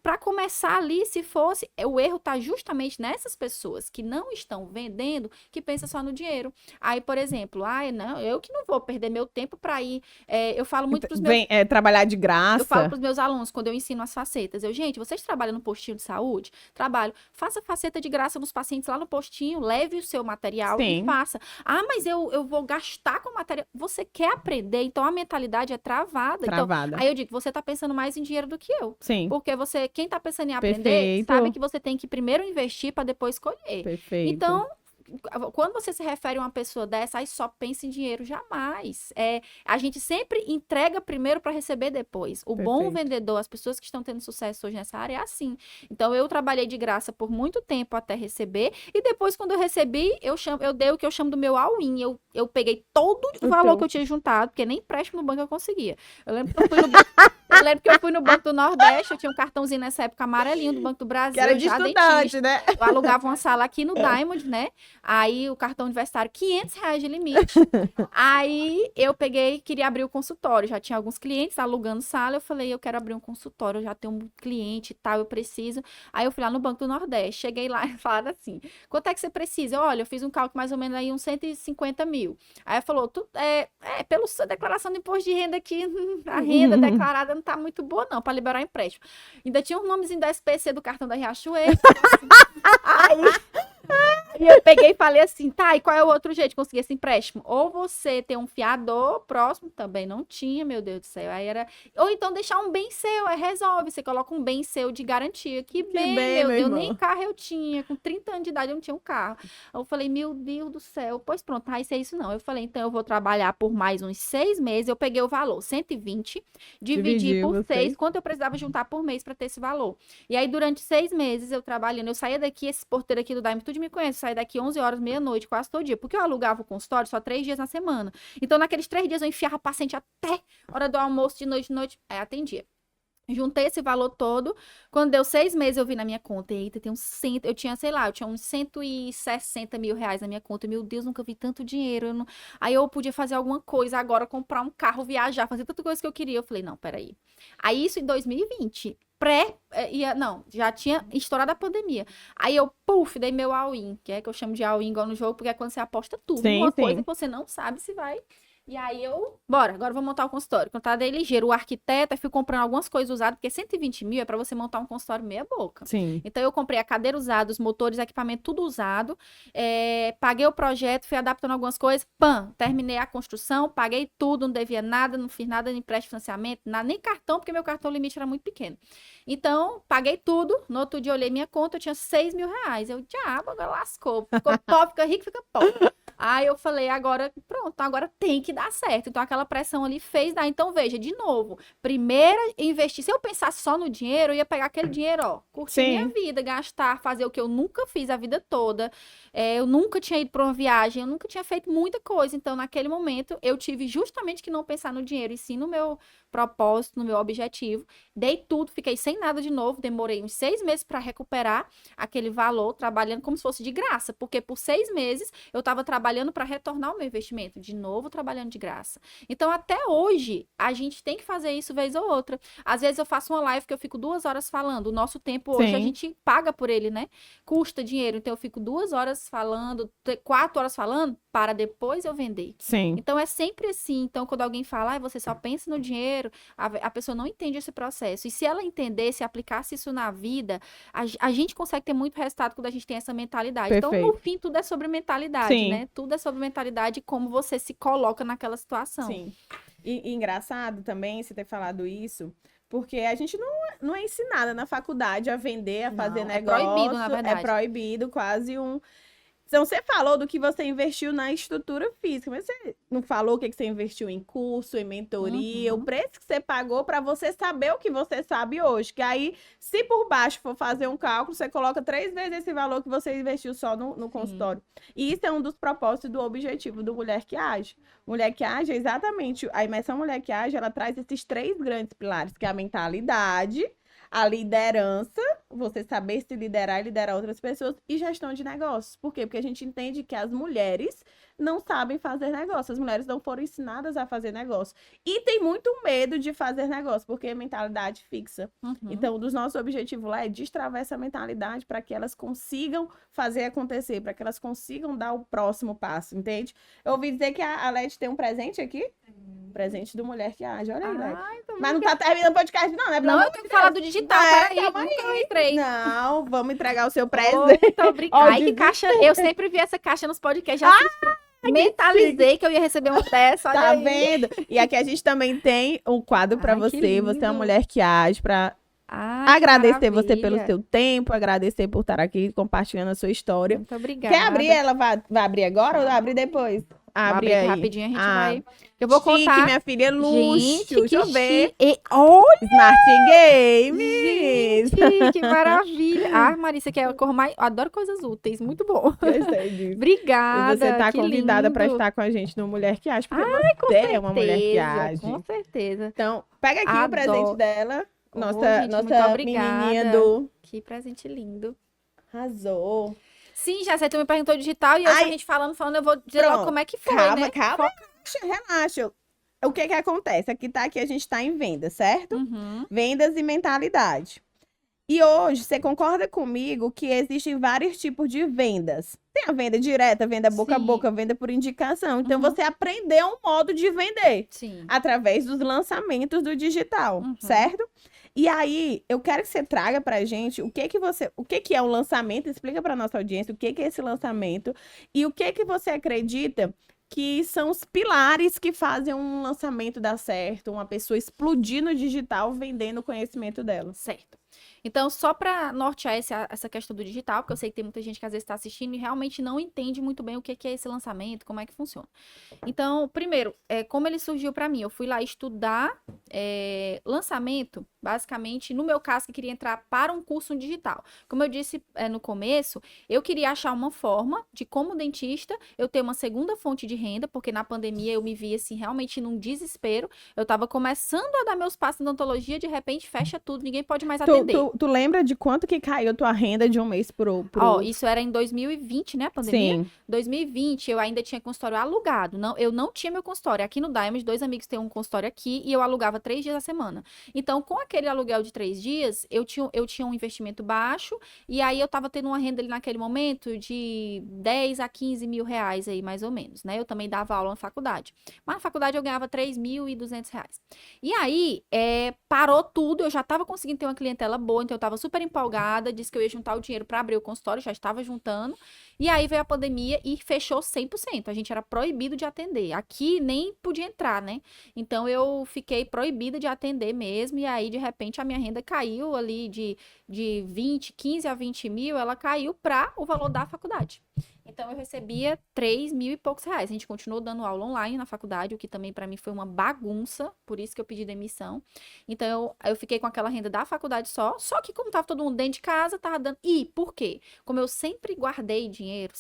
para começar ali, se fosse, o erro tá justamente nessas pessoas que não estão vendendo, que pensam só no dinheiro. Aí, por exemplo, não, eu que não vou perder meu tempo para ir, eu falo muito pros meus...
trabalhar de graça.
Eu falo pros meus alunos, quando eu ensino as facetas, gente, vocês trabalham no postinho de saúde? Trabalho. Faça faceta de graça nos pacientes lá no postinho, leve o seu material e faça. Mas eu vou gastar com material. Você quer aprender, então a mentalidade é travada. Então, aí eu digo, você tá pensando mais em dinheiro do que eu.
Sim.
Porque quem tá pensando em aprender, sabe que você tem que primeiro investir para depois colher.
Perfeito.
Então, quando você se refere a uma pessoa dessa, aí só pensa em dinheiro, jamais. A gente sempre entrega primeiro para receber depois. O bom vendedor, as pessoas que estão tendo sucesso hoje nessa área é assim. Então, eu trabalhei de graça por muito tempo até receber, e depois, quando eu recebi, eu dei o que eu chamo do meu all-in. Eu peguei todo o valor que eu tinha juntado, porque nem empréstimo no banco eu conseguia. Eu lembro que eu fui no Banco do Nordeste, eu tinha um cartãozinho nessa época amarelinho do Banco do Brasil. Que
era de estudante, né?
Eu alugava uma sala aqui no Diamond, né? Aí o cartão universitário, R$500 de limite. Aí eu queria abrir o consultório. Já tinha alguns clientes alugando sala. Eu falei, eu quero abrir um consultório, eu já tenho um cliente e tal, eu preciso. Aí eu fui lá no Banco do Nordeste, cheguei lá e falaram assim, quanto é que você precisa? Olha, eu fiz um cálculo mais ou menos aí, uns 150 mil. Aí ela falou, pela sua declaração de imposto de renda aqui, a renda declarada não tá muito boa não, para liberar empréstimo. Ainda tinha um nomezinho da SPC do cartão da Riachuelo. E eu peguei e falei assim, e qual é o outro jeito de conseguir esse empréstimo? Ou você ter um fiador próximo, também não tinha, meu Deus do céu, ou então deixar um bem seu, resolve, você coloca um bem seu de garantia, que bem, meu Deus, nem carro eu tinha, com 30 anos de idade eu não tinha um carro. Eu falei, meu Deus do céu, pois pronto, isso é isso não. Eu falei, então eu vou trabalhar por mais uns 6 meses, eu peguei o valor, 120, dividi por 6, quanto eu precisava juntar por mês para ter esse valor. E aí, durante 6 meses, eu trabalhando, eu saía daqui, esse porteiro aqui do Daime, tudo me conhece, saía daqui 11 horas, meia-noite, quase todo dia, porque eu alugava o consultório só 3 dias na semana. Então, naqueles 3 dias, eu enfiava paciente até hora do almoço, de noite, atendia. Juntei esse valor todo. Quando deu 6 meses, eu vi na minha conta. Eita, tem eu tinha, sei lá, eu tinha uns 160 mil reais na minha conta. Meu Deus, nunca vi tanto dinheiro. Aí eu podia fazer alguma coisa agora, comprar um carro, viajar, fazer tanta coisa que eu queria. Eu falei, não, peraí. Aí isso em 2020. Não, já tinha estourado a pandemia. Aí eu, dei meu all-in, que é que eu chamo de all-in igual no jogo, porque é quando você aposta tudo.
Sim,
Uma
sim.
coisa que você não sabe se vai. E aí bora, agora eu vou montar o consultório. Contador ligeiro, o arquiteto, eu fui comprando algumas coisas usadas, porque 120 mil é pra você montar um consultório meia boca.
Sim.
Então eu comprei a cadeira usada, os motores, equipamento, tudo usado. Paguei o projeto, fui adaptando algumas coisas, terminei a construção, paguei tudo, não devia nada, não fiz nada de empréstimo, financiamento, nada, nem cartão, porque meu cartão limite era muito pequeno. Então, paguei tudo, no outro dia olhei minha conta, eu tinha 6 mil reais. Eu, diabo, agora lascou. Ficou pobre, fica rico, fica pobre. Aí eu falei, agora, pronto, agora tem que dar certo. Então, aquela pressão ali fez dar. Então, veja, de novo, primeiro investir. Se eu pensasse só no dinheiro, eu ia pegar aquele dinheiro, ó, curtir minha vida, gastar, fazer o que eu nunca fiz a vida toda. Eu nunca tinha ido para uma viagem, eu nunca tinha feito muita coisa. Então, naquele momento, eu tive justamente que não pensar no dinheiro, e sim no meu propósito, no meu objetivo. Dei tudo, fiquei sem nada de novo, demorei uns 6 meses para recuperar aquele valor, trabalhando como se fosse de graça, porque por 6 meses eu estava trabalhando para retornar o meu investimento, de novo trabalhando de graça. Então, até hoje, a gente tem que fazer isso vez ou outra. Às vezes eu faço uma live que eu fico 2 horas falando, o nosso tempo hoje a gente paga por ele, né? Custa dinheiro, então eu fico 2 horas falando, 4 horas falando, para depois eu vender.
Sim.
Então, é sempre assim. Então, quando alguém fala, você só pensa no dinheiro, a pessoa não entende esse processo. E se ela entendesse, aplicasse isso na vida, a gente consegue ter muito resultado quando a gente tem essa mentalidade.
Perfeito.
Então, no fim, tudo é sobre mentalidade, né? Tudo é sobre mentalidade e como você se coloca naquela situação.
Sim. E engraçado também você ter falado isso, porque a gente não é ensinada na faculdade a vender, a fazer negócio.
É proibido, na verdade.
É proibido, quase um... Então, você falou do que você investiu na estrutura física, mas você não falou o que você investiu em curso, em mentoria, o preço que você pagou para você saber o que você sabe hoje. Que aí, se por baixo for fazer um cálculo, você coloca 3 vezes esse valor que você investiu só no consultório. E isso é um dos propósitos do objetivo do Mulher que Age. Mulher que Age é exatamente... A imersão Mulher que Age, ela traz esses 3 grandes pilares, que é a mentalidade, a liderança, você saber se liderar e liderar outras pessoas, e gestão de negócios. Por quê? Porque a gente entende que as mulheres não sabem fazer negócio, as mulheres não foram ensinadas a fazer negócio. E tem muito medo de fazer negócio, porque é mentalidade fixa. Então, um dos nossos objetivos lá é destravar essa mentalidade para que elas consigam fazer acontecer, para que elas consigam dar o próximo passo, entende? Eu ouvi dizer que a Leti tem um presente aqui. Presente do Mulher que Age, olha aí, Leti. Mas não tá terminando o podcast, não, né?
Não, eu tenho que falar do digital, peraí, eu entrei.
Não, vamos entregar o seu presente.
Muito obrigada. Ai, que caixa, eu sempre vi essa caixa nos podcasts, já mentalizei que eu ia receber uma dessa, olha
tá
aí.
vendo? E aqui a gente também tem um quadro pra você, você é uma mulher que age, pra agradecer você pelo seu tempo, agradecer por estar aqui compartilhando a sua história.
Muito obrigada.
Quer abrir? Ela vai abrir agora ou abrir depois? Abre aí.
Rapidinho, a gente vai... Eu vou
chique,
contar...
minha filha, luxo.
Gente,
deixa eu ver.
Olha!
Smart Games.
Gente, que maravilha. Ah, Marisa, que é a cor mais... Eu adoro coisas úteis, muito bom.
Gostei disso.
Obrigada,
E você tá
que
convidada
lindo.
para estar com a gente no Mulher que Age, porque
Com
você
certeza,
é uma mulher que age.
com certeza.
Então, pega aqui o presente dela. Nossa,
gente, muito
nossa
obrigada.
menininha do...
Que presente lindo.
Arrasou.
Sim, já sei, tu me perguntou digital e hoje a gente falando, eu vou dizer logo como é que foi, né?
Calma, relaxa. O que acontece? Aqui a gente tá em venda, certo? Vendas e mentalidade. E hoje, você concorda comigo que existem vários tipos de vendas? Tem a venda direta, venda boca a boca, venda por indicação. Então, você aprendeu um modo de vender. Através dos lançamentos do digital, certo? E aí, eu quero que você traga pra gente o que é um lançamento, explica pra nossa audiência o que é esse lançamento e o que você acredita que são os pilares que fazem um lançamento dar certo, uma pessoa explodir no digital vendendo o conhecimento dela.
Certo. Então, só para nortear essa questão do digital, porque eu sei que tem muita gente que às vezes está assistindo e realmente não entende muito bem o que é esse lançamento, como é que funciona. Então, primeiro, como ele surgiu para mim? Eu fui lá estudar lançamento, basicamente, no meu caso, que queria entrar para um curso digital. Como eu disse no começo, eu queria achar uma forma de, como dentista, eu ter uma segunda fonte de renda, porque na pandemia eu me vi, assim, realmente num desespero. Eu estava começando a dar meus passos na odontologia, de repente fecha tudo, ninguém pode mais atender.
Tu lembra de quanto que caiu tua renda de um mês pro
Ó,
outro?
isso era em 2020, né, a pandemia?
Sim.
2020, eu ainda tinha consultório alugado. Não, eu não tinha meu consultório. Aqui no Diamond, 2 amigos têm um consultório aqui e eu alugava 3 dias a semana. Então, com aquele aluguel de 3 dias, eu tinha um investimento baixo e aí eu tava tendo uma renda ali naquele momento de 10 a 15 mil reais aí, mais ou menos, né? Eu também dava aula na faculdade. Mas na faculdade eu ganhava 3.200 reais. E aí, parou tudo, eu já tava conseguindo ter uma clientela boa, então eu tava super empolgada, disse que eu ia juntar o dinheiro para abrir o consultório, já estava juntando. E aí veio a pandemia e fechou 100%. A gente era proibido de atender. Aqui nem podia entrar, né? Então eu fiquei proibida de atender mesmo. E aí, de repente, a minha renda caiu ali de 15 a 20 mil, ela caiu para o valor da faculdade. Então eu recebia 3 mil e poucos reais. A gente continuou dando aula online na faculdade, o que também para mim foi uma bagunça, por isso que eu pedi demissão. Então eu fiquei com aquela renda da faculdade só que como tava todo mundo dentro de casa, tava dando. E por quê? Como eu sempre guardei dinheiro,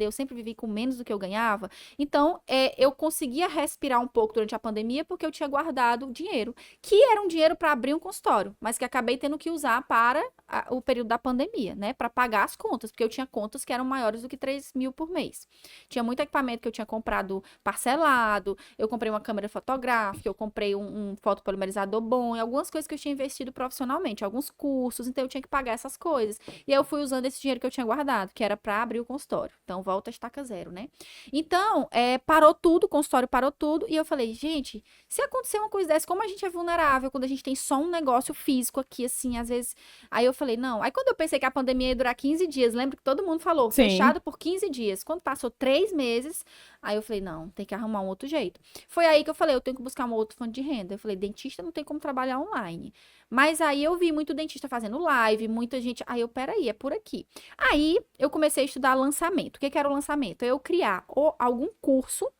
eu sempre vivi com menos do que eu ganhava, então eu conseguia respirar um pouco durante a pandemia porque eu tinha guardado dinheiro, que era um dinheiro para abrir um consultório, mas que acabei tendo que usar para o período da pandemia, né? Para pagar as contas, porque eu tinha contas que eram maiores do que 3 mil por mês. Tinha muito equipamento que eu tinha comprado parcelado, eu comprei uma câmera fotográfica, eu comprei um fotopolimerizador bom, e algumas coisas que eu tinha investido profissionalmente, alguns cursos, então eu tinha que pagar essas coisas. E aí eu fui usando esse dinheiro que eu tinha guardado, que era para abrir o consultório. Então, volta a estaca zero, né? Então, parou tudo, o consultório parou tudo, e eu falei, gente, se acontecer uma coisa dessa, como a gente é vulnerável, quando a gente tem só um negócio físico aqui, assim, às vezes. Aí eu falei, não. Aí quando eu pensei que a pandemia ia durar 15 dias, lembra que todo mundo falou,
Sim.
fechado por 15 dias. Quando passou 3 meses, aí eu falei, não, tem que arrumar um outro jeito. Foi aí que eu falei, eu tenho que buscar uma outra fonte de renda. Eu falei, dentista não tem como trabalhar online. Mas aí eu vi muito dentista fazendo live, muita gente. Aí eu, peraí, é por aqui. Aí eu comecei a estudar lançamento. O que que era o lançamento? Eu criar algum curso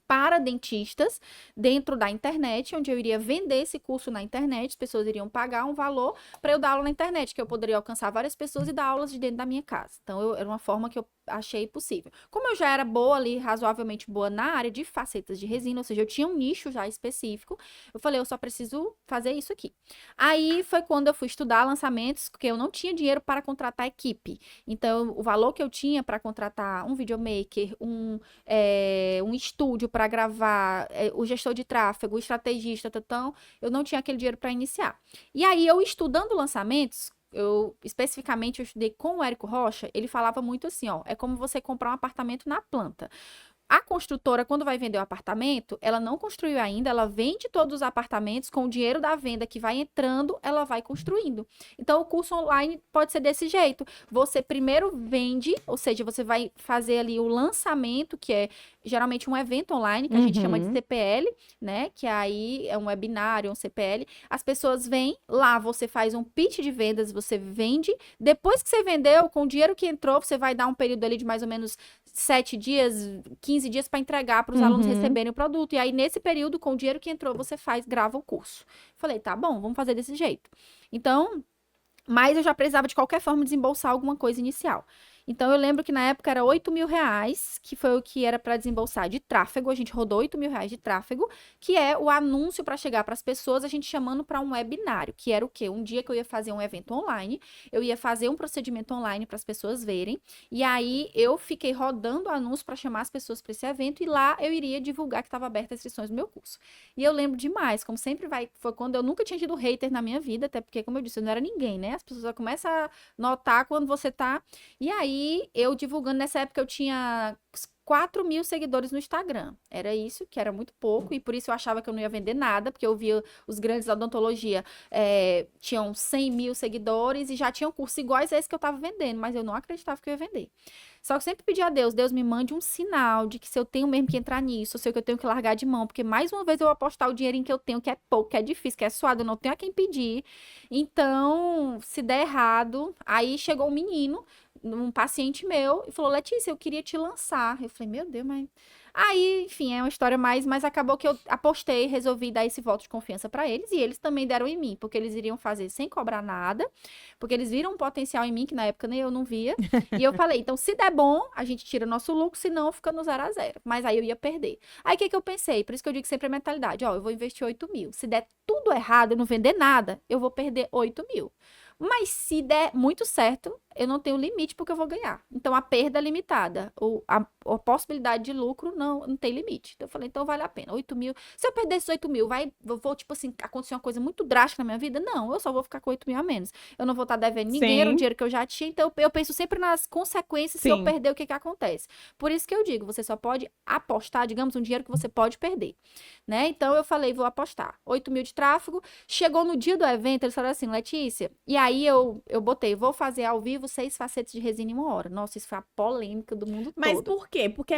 para dentistas dentro da internet, onde eu iria vender esse curso na internet, as pessoas iriam pagar um valor para eu dar aula na internet, que eu poderia alcançar várias pessoas e dar aulas de dentro da minha casa. Então, era uma forma que eu achei possível. Como eu já era boa ali, razoavelmente boa na área de facetas de resina, ou seja, eu tinha um nicho já específico, eu falei, eu só preciso fazer isso aqui. Aí foi quando eu fui estudar lançamentos, porque eu não tinha dinheiro para contratar equipe. Então, o valor que eu tinha para contratar um videomaker, um estúdio para gravar, o gestor de tráfego, o estrategista, então, eu não tinha aquele dinheiro para iniciar. E aí, eu estudando lançamentos, especificamente, eu estudei com o Érico Rocha, ele falava muito assim, ó, é como você comprar um apartamento na planta. A construtora, quando vai vender o apartamento, ela não construiu ainda, ela vende todos os apartamentos, com o dinheiro da venda que vai entrando, ela vai construindo. Então, o curso online pode ser desse jeito. Você primeiro vende, ou seja, você vai fazer ali o lançamento, que é geralmente um evento online, que a gente chama de CPL, né? Que aí é um webinário, um CPL. As pessoas vêm, lá você faz um pitch de vendas, você vende. Depois que você vendeu, com o dinheiro que entrou, você vai dar um período ali de mais ou menos 7 dias, 15 dias para entregar para os alunos receberem o produto. E aí, nesse período, com o dinheiro que entrou, você grava o curso. Falei, tá bom, vamos fazer desse jeito. Então, mas eu já precisava de qualquer forma desembolsar alguma coisa inicial. Então, eu lembro que na época era 8 mil reais, que foi o que era para desembolsar de tráfego. A gente rodou 8 mil reais de tráfego, que é o anúncio para chegar para as pessoas, a gente chamando para um webinário, que era o quê? Um dia que eu ia fazer um evento online, eu ia fazer um procedimento online para as pessoas verem, e aí eu fiquei rodando o anúncio para chamar as pessoas para esse evento, e lá eu iria divulgar que estava aberta as inscrições do meu curso. E eu lembro demais, como sempre foi quando eu nunca tinha tido hater na minha vida, até porque, como eu disse, eu não era ninguém, né? As pessoas só começam a notar quando você tá. E aí, eu divulgando, nessa época eu tinha 4 mil seguidores no Instagram. Era isso, que era muito pouco, e por isso eu achava que eu não ia vender nada, porque eu via os grandes da odontologia tinham 100 mil seguidores e já tinham cursos iguais a esse que eu tava vendendo, mas eu não acreditava que eu ia vender. Só que eu sempre pedi a Deus me mande um sinal de que se eu tenho mesmo que entrar nisso, ou se eu tenho que largar de mão, porque mais uma vez eu vou apostar o dinheirinho que eu tenho, que é pouco, que é difícil, que é suado, eu não tenho a quem pedir. Então, se der errado, aí chegou um menino, um paciente meu, e falou, Letícia, eu queria te lançar. Eu falei, meu Deus, mas... Aí, enfim, é uma história mais, mas acabou que eu apostei, resolvi dar esse voto de confiança pra eles, e eles também deram em mim, porque eles iriam fazer sem cobrar nada, porque eles viram um potencial em mim, que na época nem eu não via, e eu falei, então se der bom, a gente tira nosso lucro, se não, fica no 0 a 0, mas aí eu ia perder. Aí o que eu pensei? Por isso que eu digo sempre a mentalidade, ó, eu vou investir 8 mil, se der tudo errado, eu não vender nada, eu vou perder 8 mil. Mas se der muito certo, eu não tenho limite porque eu vou ganhar. Então, a perda é limitada. A possibilidade de lucro não tem limite. Então, eu falei, então vale a pena. 8 mil. Se eu perder esses 8 mil, vou, tipo assim, acontecer uma coisa muito drástica na minha vida? Não, eu só vou ficar com 8 mil a menos. Eu não vou estar devendo ninguém, era um dinheiro que eu já tinha. Então, eu penso sempre nas consequências se eu perder, o que acontece. Por isso que eu digo, você só pode apostar, digamos, um dinheiro que você pode perder. Né? Então, eu falei, vou apostar. 8 mil de tráfego. Chegou no dia do evento, eles falaram assim, Letícia, e aí eu botei, vou fazer ao vivo 6 facetas de resina em 1 hora. Nossa, isso foi a polêmica do mundo todo.
Mas por quê? Porque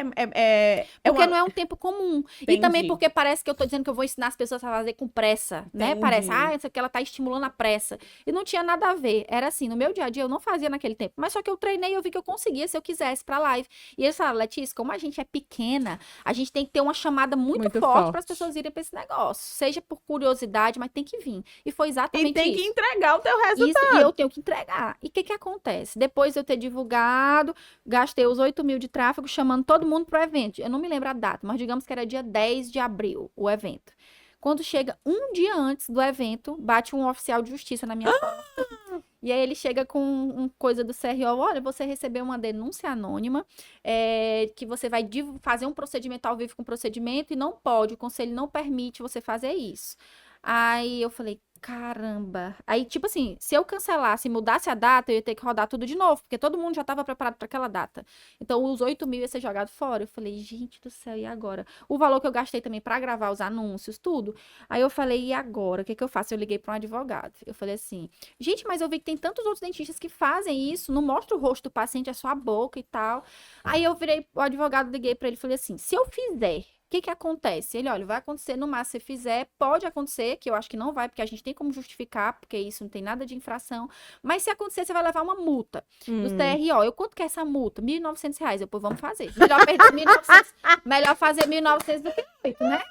porque não é um tempo comum. Entendi. E também porque parece que eu tô dizendo que eu vou ensinar as pessoas a fazer com pressa, né? Parece, isso aqui ela tá estimulando a pressa. E não tinha nada a ver. Era assim, no meu dia a dia eu não fazia naquele tempo. Mas só que eu treinei e eu vi que eu conseguia se eu quisesse pra live. E eles falaram, Letícia, como a gente é pequena, a gente tem que ter uma chamada muito forte para as pessoas irem pra esse negócio. Seja por curiosidade, mas tem que vir. E foi exatamente isso.
E tem que entregar o teu resultado.
Isso, e eu tenho que entregar. E o que acontece? Depois de eu ter divulgado, gastei os 8 mil de tráfego chamando todo mundo pro evento. Eu não me lembro a data, mas digamos que era dia 10 de abril o evento. Quando chega um dia antes do evento, bate um oficial de justiça na minha porta. E aí ele chega com uma coisa do CRO, olha, você recebeu uma denúncia anônima, que você vai fazer um procedimento ao vivo com procedimento e não pode, o conselho não permite você fazer isso. Aí eu falei, caramba. Aí, tipo assim, se eu cancelasse e mudasse a data, eu ia ter que rodar tudo de novo, porque todo mundo já estava preparado para aquela data. Então, os 8 mil ia ser jogado fora. Eu falei, gente do céu, e agora? O valor que eu gastei também para gravar os anúncios, tudo. Aí eu falei, e agora? O que eu faço? Eu liguei para um advogado. Eu falei assim, gente, mas eu vi que tem tantos outros dentistas que fazem isso, não mostra o rosto do paciente, é só a boca e tal. Aí eu virei o advogado, liguei para ele e falei assim, se eu fizer, o que acontece? Ele, olha, vai acontecer no máximo se fizer, pode acontecer, que eu acho que não vai, porque a gente tem como justificar, porque isso não tem nada de infração, mas se acontecer, você vai levar uma multa do CRO. Eu, quanto que é essa multa? R$1.900. Eu, pô, vamos fazer. Melhor perder 1.900, melhor fazer 1.900 do que 8, né?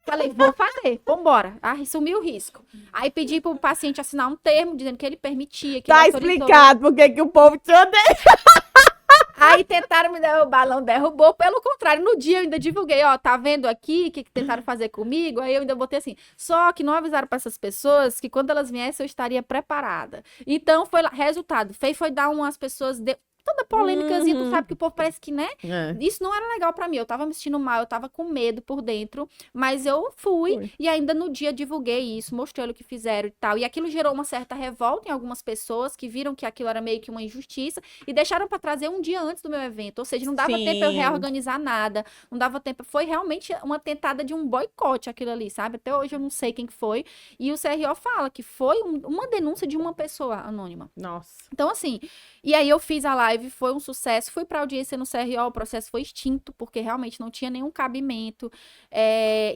Falei, vou fazer, vambora. Assumi o risco. Aí pedi pro paciente assinar um termo, dizendo que ele permitia, que
tá
ele autorizou.
Explicado por que o povo te odeia.
Aí tentaram me derrubar, não derrubou. Pelo contrário, no dia eu ainda divulguei, ó, tá vendo aqui o que tentaram fazer comigo? Aí eu ainda botei assim, só que não avisaram para essas pessoas que quando elas viessem eu estaria preparada. Então, foi lá, resultado, foi dar umas pessoas... Toda polêmicazinha, tu sabe que o povo parece que, né? Isso não era legal pra mim, eu tava me sentindo mal, eu tava com medo por dentro, mas eu fui e ainda no dia divulguei isso, mostrei o que fizeram e tal, e aquilo gerou uma certa revolta em algumas pessoas que viram que aquilo era meio que uma injustiça e deixaram pra trazer um dia antes do meu evento, ou seja, não dava tempo eu reorganizar nada, não dava tempo, foi realmente uma tentada de um boicote aquilo ali, sabe? Até hoje eu não sei quem que foi, e o CRO fala que foi uma denúncia de uma pessoa anônima.
Nossa.
Então, assim, e aí eu fiz a live, foi um sucesso, fui pra audiência no CRO, o processo foi extinto, porque realmente não tinha nenhum cabimento,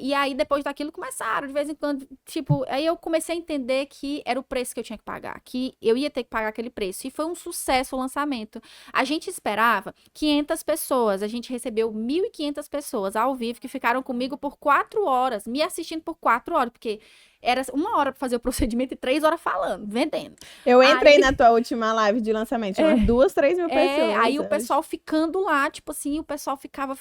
e aí depois daquilo começaram, de vez em quando, tipo, aí eu comecei a entender que era o preço que eu tinha que pagar, que eu ia ter que pagar aquele preço, e foi um sucesso o lançamento. A gente esperava 500 pessoas, a gente recebeu 1.500 pessoas ao vivo, que ficaram comigo por 4 horas, me assistindo por 4 horas, porque... Era 1 hora pra fazer o procedimento e 3 horas falando, vendendo.
Eu entrei na tua última live de lançamento, tinha umas 2, 3 mil pessoas.
Aí o pessoal ficando lá, tipo assim, o pessoal ficava.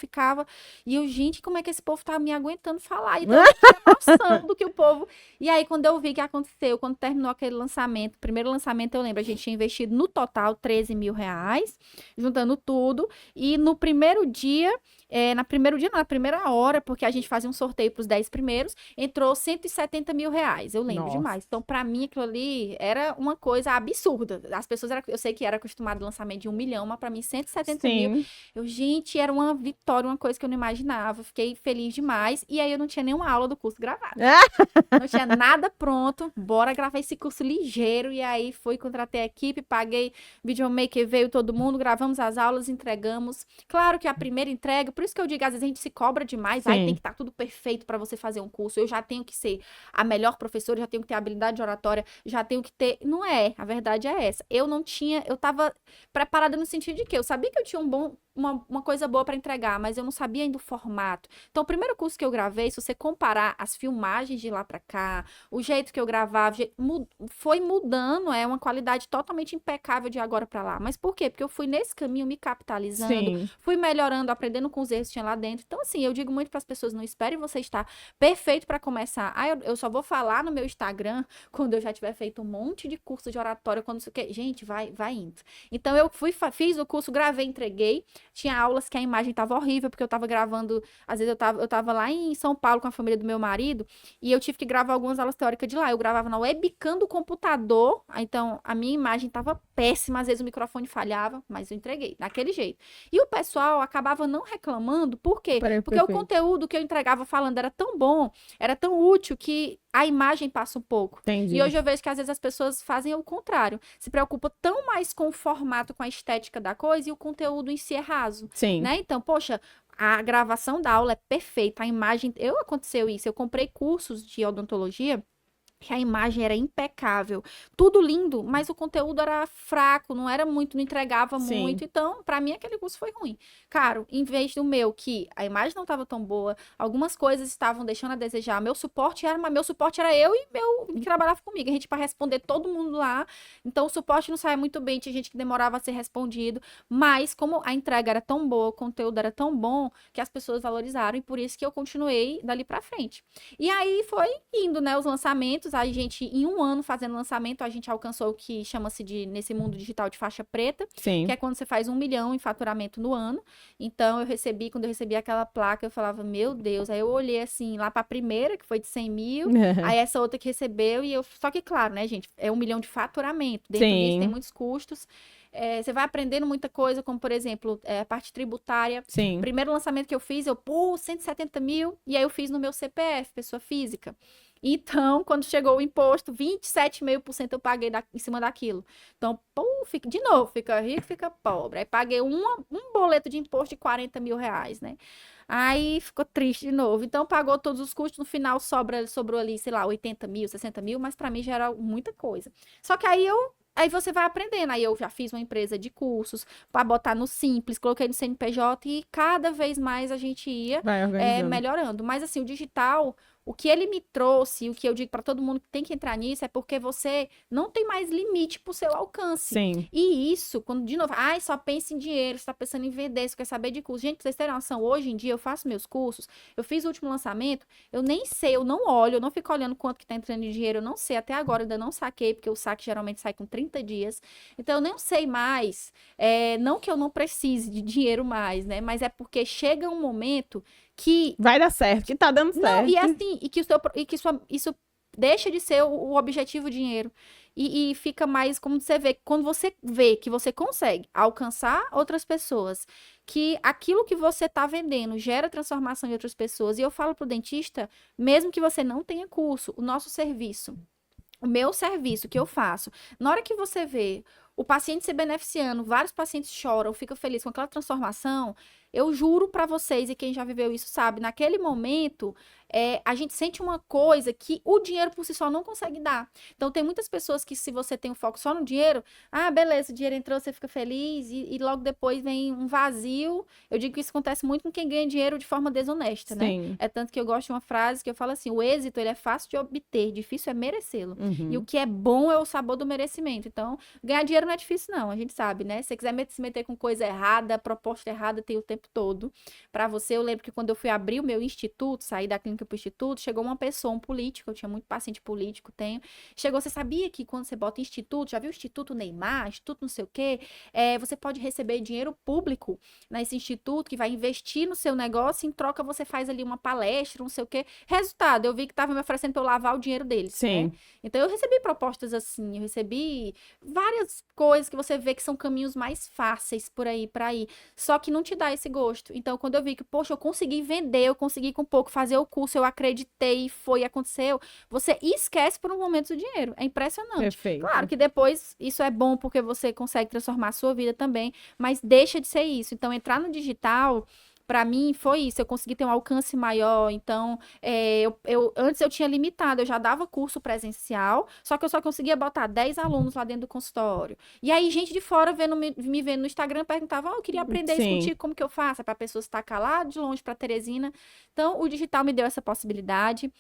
E eu, gente, como é que esse povo tá me aguentando falar? E eu não tinha noção do que o povo... E aí, quando eu vi o que aconteceu, quando terminou aquele lançamento, primeiro lançamento, eu lembro, a gente tinha investido no total 13 mil reais, juntando tudo. E no primeiro dia... na primeira hora, porque a gente fazia um sorteio para os 10 primeiros, entrou 170 mil R$100.000, eu lembro
Nossa.
demais. Então, pra mim, aquilo ali era uma coisa absurda. As pessoas, eu sei que era acostumado ao lançamento de 1 milhão, mas pra mim, 170 mil.
Sim.
Gente, era uma vitória, uma coisa que eu não imaginava. Fiquei feliz demais. E aí, eu não tinha nenhuma aula do curso gravada. Não tinha nada pronto. Bora gravar esse curso ligeiro. E aí, fui, contratei a equipe, paguei videomaker, veio todo mundo, gravamos as aulas, entregamos. Claro que a primeira entrega, por isso que eu digo, às vezes a gente se cobra demais, aí tem que estar tudo perfeito para você fazer um curso. Eu já tenho que ser a melhor professora, já tenho que ter habilidade de oratória, já tenho que ter. Não é, a verdade é essa. Eu não tinha, eu tava preparada no sentido de que eu sabia que eu tinha uma coisa boa para entregar, mas eu não sabia ainda o formato. Então, o primeiro curso que eu gravei, se você comparar as filmagens de lá para cá, o jeito que eu gravava, foi mudando, é uma qualidade totalmente impecável de agora para lá. Mas por quê? Porque eu fui nesse caminho me capitalizando, fui melhorando, aprendendo com os erros que tinha lá dentro. Então, assim, eu digo muito para as pessoas, não esperem você estar perfeito para começar. Eu só vou falar no meu Instagram quando eu já tiver feito um monte de curso de oratória, quando isso que gente, vai indo. Então, eu fiz o curso, gravei, entreguei. Tinha aulas que a imagem tava horrível, porque eu tava gravando, às vezes eu tava lá em São Paulo com a família do meu marido, e eu tive que gravar algumas aulas teóricas de lá. Eu gravava na webcam do computador, então a minha imagem tava péssima, às vezes o microfone falhava, mas eu entreguei, daquele jeito. E o pessoal acabava não reclamando, por quê? Porque o conteúdo que eu entregava falando era tão bom, era tão útil, que a imagem passa um pouco.
Entendi.
E hoje eu vejo que às vezes as pessoas fazem o contrário. Se preocupam tão mais com o formato, com a estética da coisa, e o conteúdo em si é raso.
Sim.
Né? Então, poxa, a gravação da aula é perfeita, a imagem... Aconteceu isso, eu comprei cursos de odontologia, que a imagem era impecável, tudo lindo, mas o conteúdo era fraco, não era muito, não entregava muito, então, pra mim, aquele curso foi ruim. Caro, em vez do meu, que a imagem não estava tão boa, algumas coisas estavam deixando a desejar, meu suporte era eu e que trabalhava comigo, a gente para responder todo mundo lá, então o suporte não saía muito bem, tinha gente que demorava a ser respondido, mas como a entrega era tão boa, o conteúdo era tão bom, que as pessoas valorizaram, e por isso que eu continuei dali pra frente. E aí foi indo, né, os lançamentos. A gente, em um ano fazendo lançamento, a gente alcançou o que chama-se de, nesse mundo digital, de faixa preta, que é quando você faz 1 milhão em faturamento no ano. Então, quando eu recebi aquela placa, eu falava, meu Deus. Aí eu olhei assim, lá pra primeira, que foi de 100 mil, aí essa outra que recebeu, só que claro, né, gente, é 1 milhão de faturamento. Dentro disso tem muitos custos. Você vai aprendendo muita coisa, como, por exemplo, a parte tributária. Primeiro lançamento que eu fiz, 170 mil, e aí eu fiz no meu CPF, pessoa física. Então, quando chegou o imposto, 27,5% eu paguei em cima daquilo. Então, de novo, fica rico, fica pobre. Aí paguei um boleto de imposto de 40 mil reais, né? Aí ficou triste de novo. Então, pagou todos os custos, no final sobrou ali, sei lá, 80 mil, 60 mil, mas para mim já era muita coisa. Só que aí você vai aprendendo. Aí eu já fiz uma empresa de cursos para botar no Simples, coloquei no CNPJ e cada vez mais a gente ia melhorando. Mas assim, o digital, o que ele me trouxe, o que eu digo para todo mundo que tem que entrar nisso, é porque você não tem mais limite pro seu alcance. E isso, quando, de novo, só pensa em dinheiro, você tá pensando em vender, você quer saber de curso. Gente, pra vocês terem noção, hoje em dia eu faço meus cursos, eu fiz o último lançamento, eu nem sei, eu não olho, eu não fico olhando quanto que tá entrando de dinheiro, eu não sei, até agora eu ainda não saquei, porque o saque geralmente sai com 30 dias. Então eu não sei mais, não que eu não precise de dinheiro mais, né? Mas é porque chega um momento que
vai dar certo, que tá dando certo.
Não, e assim, isso deixa de ser o objetivo dinheiro. E fica mais, como você vê, quando você vê que você consegue alcançar outras pessoas, que aquilo que você tá vendendo gera transformação em outras pessoas. E eu falo pro dentista, mesmo que você não tenha curso, o nosso serviço, o meu serviço que eu faço, na hora que você vê o paciente se beneficiando, vários pacientes choram, ficam felizes com aquela transformação, eu juro pra vocês, e quem já viveu isso sabe, naquele momento, a gente sente uma coisa que o dinheiro por si só não consegue dar. Então, tem muitas pessoas que, se você tem um foco só no dinheiro, beleza, o dinheiro entrou, você fica feliz, e logo depois vem um vazio. Eu digo que isso acontece muito com quem ganha dinheiro de forma desonesta, né? É tanto que eu gosto de uma frase que eu falo assim, o êxito, ele é fácil de obter, difícil é merecê-lo. E o que é bom é o sabor do merecimento. Então, ganhar dinheiro não é difícil, não, a gente sabe, né? Se você quiser se meter com coisa errada, proposta errada, tem o tempo tempo todo para você. Eu lembro que quando eu fui abrir o meu instituto, sair da clínica para o instituto, chegou uma pessoa, um político, eu tinha muito paciente político, chegou, você sabia que quando você bota instituto, já viu o Instituto Neymar, Instituto não sei o quê, você pode receber dinheiro público nesse instituto que vai investir no seu negócio, em troca você faz ali uma palestra, não sei o quê. Resultado, eu vi que tava me oferecendo para eu lavar o dinheiro deles,
Sim.
né? Então eu recebi propostas assim, eu recebi várias coisas que você vê que são caminhos mais fáceis por aí, para ir, só que não te dá esse gosto. Então quando eu vi que, poxa, eu consegui vender, eu consegui com pouco fazer o curso, eu acreditei, aconteceu, você esquece por um momento o dinheiro. É impressionante.
Perfeito.
Claro que depois isso é bom porque você consegue transformar a sua vida também, mas deixa de ser isso. Então entrar no digital, para mim, foi isso. Eu consegui ter um alcance maior. Então, antes eu tinha limitado. Eu já dava curso presencial, só que eu só conseguia botar 10 alunos lá dentro do consultório. E aí, gente de fora me vendo no Instagram, perguntava, eu queria aprender isso contigo, como que eu faço? É para pessoas estar lá de longe, para Teresina. Então, o digital me deu essa possibilidade.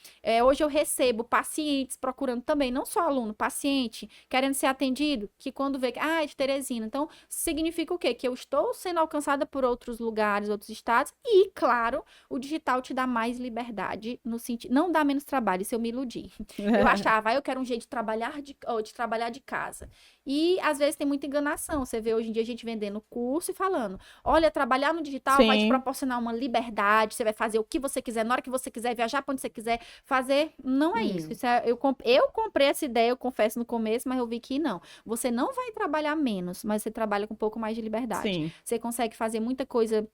Hoje eu recebo pacientes procurando também, não só aluno, paciente, querendo ser atendido, que quando vê que, é de Teresina. Então, significa o quê? Que eu estou sendo alcançada por outros lugares, outros estados. E, claro, o digital te dá mais liberdade, no sentido, não dá menos trabalho, isso eu me iludi. Eu achava, eu quero um jeito de trabalhar de casa. E, às vezes, tem muita enganação. Você vê hoje em dia a gente vendendo curso e falando, olha, trabalhar no digital vai te proporcionar uma liberdade, você vai fazer o que você quiser, na hora que você quiser, viajar para onde você quiser fazer. Não é isso. Eu comprei essa ideia, eu confesso, no começo, mas eu vi que não. Você não vai trabalhar menos, mas você trabalha com um pouco mais de liberdade.
Sim.
Você consegue fazer muita coisa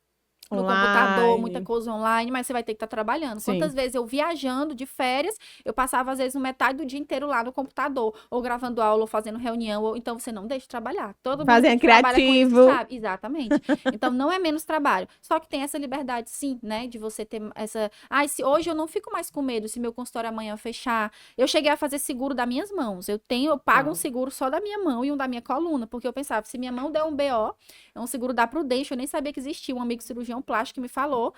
no computador, muita coisa online, mas você vai ter que estar trabalhando.
Sim.
Quantas vezes eu viajando de férias, eu passava às vezes metade do dia inteiro lá no computador, ou gravando aula, ou fazendo reunião, ou então você não deixa de trabalhar. Todo mundo que trabalha com isso sabe. Exatamente. Então não é menos trabalho. Só que tem essa liberdade, sim, né, de você ter essa... se hoje eu não fico mais com medo se meu consultório amanhã fechar. Eu cheguei a fazer seguro das minhas mãos. Eu pago um seguro só da minha mão e um da minha coluna, porque eu pensava, se minha mão der um BO, é um seguro da Prudential, eu nem sabia que existia, um amigo cirurgião plástico me falou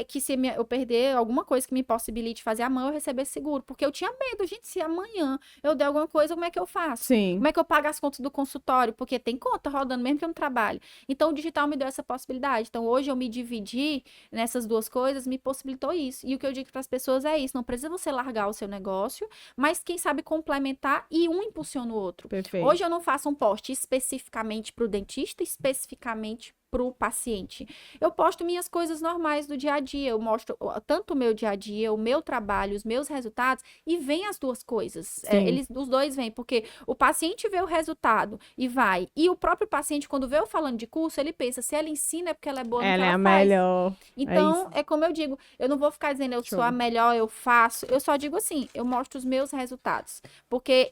que se eu perder alguma coisa que me possibilite fazer a mão, eu receber seguro, porque eu tinha medo, gente, se amanhã eu der alguma coisa, como é que eu faço?
Sim.
Como é que eu pago as contas do consultório? Porque tem conta rodando mesmo que eu não trabalho. Então o digital me deu essa possibilidade. Então hoje eu me dividi nessas duas coisas, me possibilitou isso. E o que eu digo para as pessoas é isso, não precisa você largar o seu negócio, mas quem sabe complementar e um impulsiona o outro.
Perfeito.
Hoje eu não faço um post especificamente para o dentista, especificamente para o paciente. Eu posto minhas coisas normais do dia a dia, eu mostro tanto o meu dia a dia, o meu trabalho, os meus resultados, e vem as duas coisas. Os dois vêm, porque o paciente vê o resultado e vai, e o próprio paciente, quando vê eu falando de curso, ele pensa, se ela ensina é porque ela é boa no que ela faz.
Melhor.
Então, é como eu digo, eu não vou ficar dizendo eu sou a melhor, eu faço, eu só digo assim, eu mostro os meus resultados.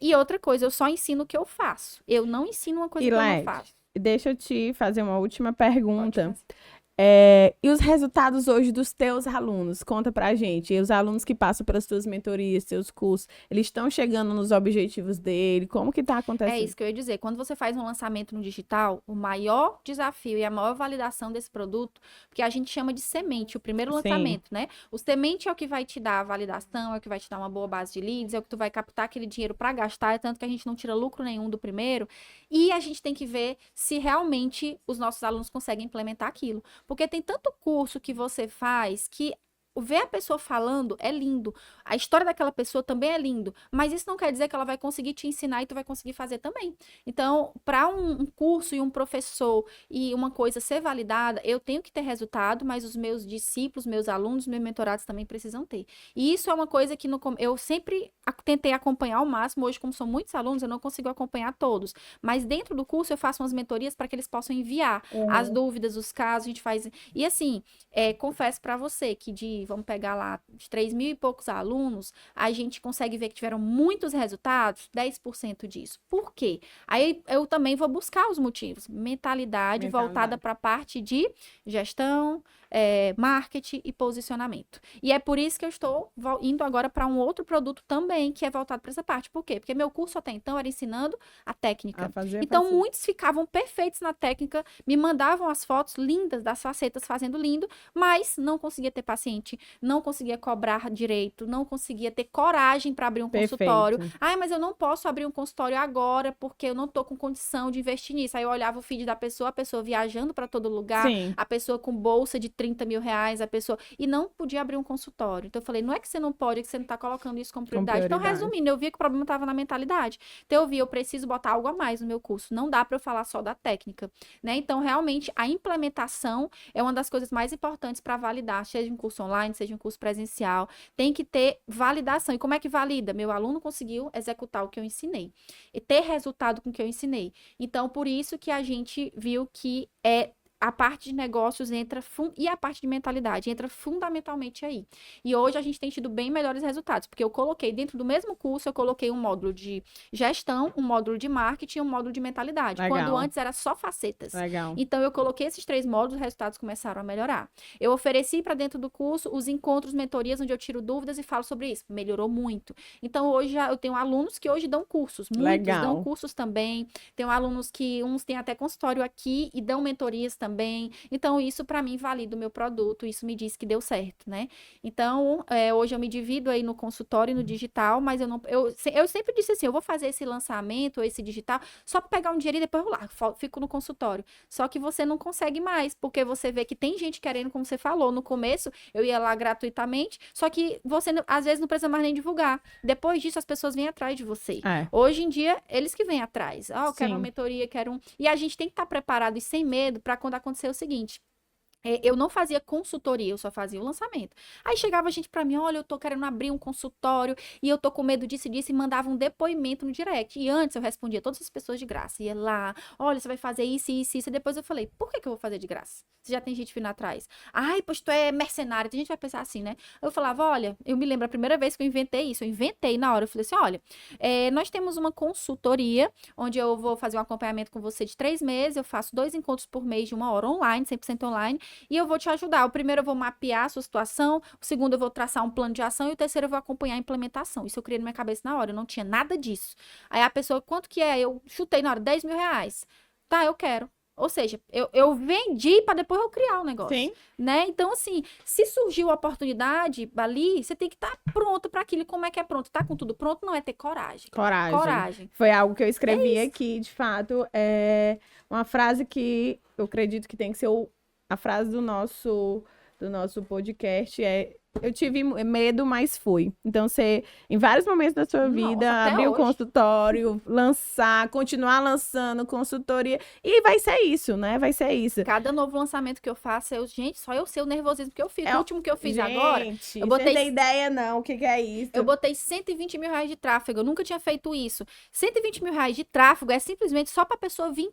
E outra coisa, eu só ensino o que eu faço. Eu não ensino uma coisa que eu não faço.
Deixa eu te fazer uma última pergunta. E os resultados hoje dos teus alunos? Conta pra gente. E os alunos que passam pelas tuas mentorias, teus cursos, eles estão chegando nos objetivos dele? Como que tá acontecendo?
É isso que eu ia dizer. Quando você faz um lançamento no digital, o maior desafio e a maior validação desse produto, porque a gente chama de semente, o primeiro lançamento, né? O semente é o que vai te dar a validação, é o que vai te dar uma boa base de leads, é o que tu vai captar aquele dinheiro para gastar, é tanto que a gente não tira lucro nenhum do primeiro. E a gente tem que ver se realmente os nossos alunos conseguem implementar aquilo. Porque tem tanto curso que você faz que ver a pessoa falando é lindo. A história daquela pessoa também é lindo. Mas isso não quer dizer que ela vai conseguir te ensinar e tu vai conseguir fazer também. Então, para um curso e um professor e uma coisa ser validada, eu tenho que ter resultado, mas os meus discípulos, meus alunos, meus mentorados também precisam ter. E isso é uma coisa que eu sempre tentei acompanhar ao máximo. Hoje, como são muitos alunos, eu não consigo acompanhar todos. Mas dentro do curso, eu faço umas mentorias para que eles possam enviar as dúvidas, os casos, a gente faz... E assim, confesso para você que vamos pegar lá, de 3.000 e poucos alunos, a gente consegue ver que tiveram muitos resultados, 10% disso. Por quê? Aí eu também vou buscar os motivos. Mentalidade voltada para a parte de gestão, marketing e posicionamento. E é por isso que eu estou indo agora para um outro produto também, que é voltado para essa parte. Por quê? Porque meu curso até então era ensinando a técnica. Então, muitos ficavam perfeitos na técnica, me mandavam as fotos lindas das facetas fazendo lindo, mas não conseguia ter paciente, cliente, não conseguia cobrar direito, não conseguia ter coragem para abrir um consultório. Ai, mas eu não posso abrir um consultório agora porque eu não tô com condição de investir nisso. Aí eu olhava o feed da pessoa, a pessoa viajando para todo lugar,
Sim.
a pessoa com bolsa de 30 mil reais, a pessoa... E não podia abrir um consultório. Então eu falei, não é que você não pode, é que você não tá colocando isso como prioridade. Então, resumindo, eu via que o problema tava na mentalidade. Então eu vi, eu preciso botar algo a mais no meu curso. Não dá para eu falar só da técnica, né? Então, realmente, a implementação é uma das coisas mais importantes para validar, seja um curso online, seja um curso presencial. Tem que ter validação. E como é que valida? Meu aluno conseguiu executar o que eu ensinei. E ter resultado com o que eu ensinei. Então, por isso que a gente viu que a parte de negócios entra, e a parte de mentalidade entra fundamentalmente aí. E hoje a gente tem tido bem melhores resultados, porque eu coloquei dentro do mesmo curso, eu coloquei um módulo de gestão, um módulo de marketing e um módulo de mentalidade.
Legal.
Quando antes era só facetas.
Legal.
Então eu coloquei esses 3 módulos, os resultados começaram a melhorar. Eu ofereci para dentro do curso os encontros, mentorias, onde eu tiro dúvidas e falo sobre isso. Melhorou muito. Então hoje eu tenho alunos que hoje dão cursos, muitos
Legal.
dão cursos também. Tenho alunos que uns têm até consultório aqui e dão mentorias também. Então, isso para mim valida o meu produto, isso me diz que deu certo, né? Então, hoje eu me divido aí no consultório e no digital, mas eu sempre disse assim, eu vou fazer esse lançamento, esse digital, só para pegar um dinheiro e depois eu largo, fico no consultório. Só que você não consegue mais, porque você vê que tem gente querendo, como você falou, no começo eu ia lá gratuitamente, só que você às vezes não precisa mais nem divulgar. Depois disso, as pessoas vêm atrás de você. Hoje em dia, eles que vêm atrás. Eu quero uma mentoria, quero um... E a gente tem que estar preparado e sem medo para quando acontecer o seguinte. Eu não fazia consultoria, eu só fazia o lançamento. Aí chegava gente pra mim, olha, eu tô querendo abrir um consultório e eu tô com medo disso e disso, e mandava um depoimento no direct. E antes eu respondia todas as pessoas de graça. Ia lá, olha, você vai fazer isso, isso, isso. E depois eu falei, por que eu vou fazer de graça? Se já tem gente vindo atrás. Ai, pois tu é mercenário. Tem gente que vai pensar assim, né? Eu falava, olha, eu me lembro a primeira vez que eu inventei isso. Eu inventei na hora. Eu falei assim, olha, nós temos uma consultoria onde eu vou fazer um acompanhamento com você de 3 meses. Eu faço 2 encontros por mês de 1 hora online, 100% online. E eu vou te ajudar. O primeiro eu vou mapear a sua situação, o segundo eu vou traçar um plano de ação e o terceiro eu vou acompanhar a implementação. Isso eu criei na minha cabeça na hora, eu não tinha nada disso. Aí a pessoa, quanto que é? Eu chutei na hora, 10 mil reais. Tá, eu quero. Ou seja, eu vendi para depois eu criar o negócio.
Sim.
Né? Então, assim, se surgiu a oportunidade ali, você tem que estar pronto para aquilo. E como é que é pronto? Tá com tudo pronto? Não é ter coragem. Coragem.
Foi algo que eu escrevi aqui, de fato. É uma frase que eu acredito que tem que ser a frase do nosso podcast eu tive medo, mas fui. Então, você, em vários momentos da sua vida, abrir o consultório, lançar, continuar lançando consultoria. E vai ser isso, né? Vai ser isso.
Cada novo lançamento que eu faço, gente, só eu sei o nervosismo que eu fico. O último que eu fiz agora, eu botei...
Você não tem ideia, não, o que é isso?
Eu botei 120 mil reais de tráfego. Eu nunca tinha feito isso. 120 mil reais de tráfego é simplesmente só pra pessoa vir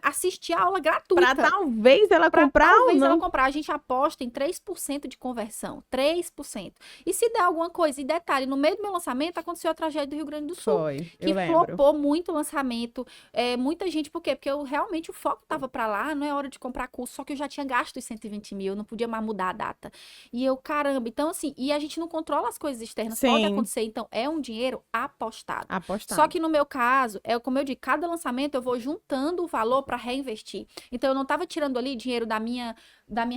assistir a aula gratuita.
Pra talvez ela comprar ou não.
Ela comprar. A gente aposta em 3% de conversão. 3%. E se der alguma coisa, e detalhe, no meio do meu lançamento aconteceu a tragédia do Rio Grande do Sul. Que flopou muito o lançamento. Muita gente, por quê? Porque realmente o foco tava pra lá, não é hora de comprar curso, só que eu já tinha gasto os 120 mil, eu não podia mais mudar a data. E eu, caramba, então assim, e a gente não controla as coisas externas, pode acontecer, então é um dinheiro apostado. Só que no meu caso, como eu digo, cada lançamento eu vou juntando o valor pra reinvestir. Então eu não tava tirando ali dinheiro da minha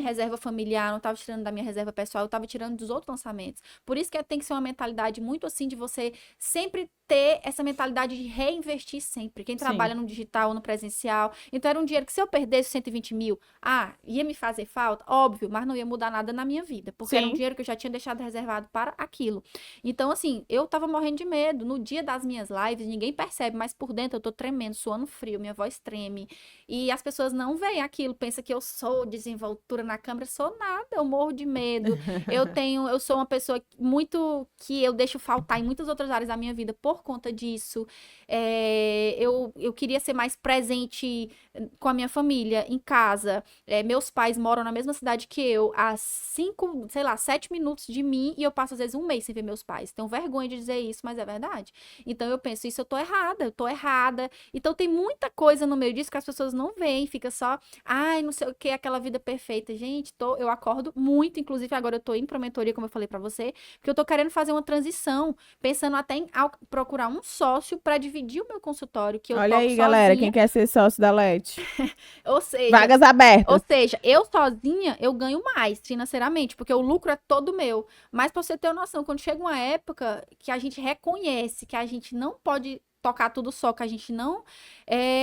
reserva familiar, não tava tirando da minha reserva pessoal, eu tava tirando dos outros lançamentos. Por isso que tem que ser uma mentalidade muito assim de você sempre ter essa mentalidade de reinvestir sempre. Quem trabalha no digital ou no presencial. Então era um dinheiro que se eu perdesse 120 mil, ia me fazer falta? Óbvio, mas não ia mudar nada na minha vida. Porque era um dinheiro que eu já tinha deixado reservado para aquilo. Então assim, eu tava morrendo de medo. No dia das minhas lives, ninguém percebe, mas por dentro eu tô tremendo, suando frio, minha voz treme. E as pessoas não veem aquilo, pensam que eu sou desenvoltura na câmera, sou nada, eu morro de medo. Eu sou uma pessoa que eu deixo faltar em muitas outras áreas da minha vida por conta disso. Eu queria ser mais presente com a minha família, em casa. Meus pais moram na mesma cidade que eu, a 7 minutos de mim, e eu passo às vezes um mês sem ver meus pais. Tenho vergonha de dizer isso, mas é verdade. Então eu penso, isso eu tô errada. Então tem muita coisa no meio disso que as pessoas não veem, fica só, não sei o que, aquela vida perfeita. Gente, eu acordo muito, inclusive agora eu tô indo pra mentoria, como eu falei pra você, porque eu tô querendo fazer uma transição, pensando até em procurar um sócio para dividir o meu consultório, que eu
Olha
toco
aí,
sozinha.
galera, quem quer ser sócio da Leti.
Ou seja,
Vagas abertas.
eu sozinha, eu ganho mais financeiramente, porque o lucro é todo meu. Mas pra você ter uma noção, quando chega uma época que a gente reconhece que a gente não pode tocar tudo só, que a gente não...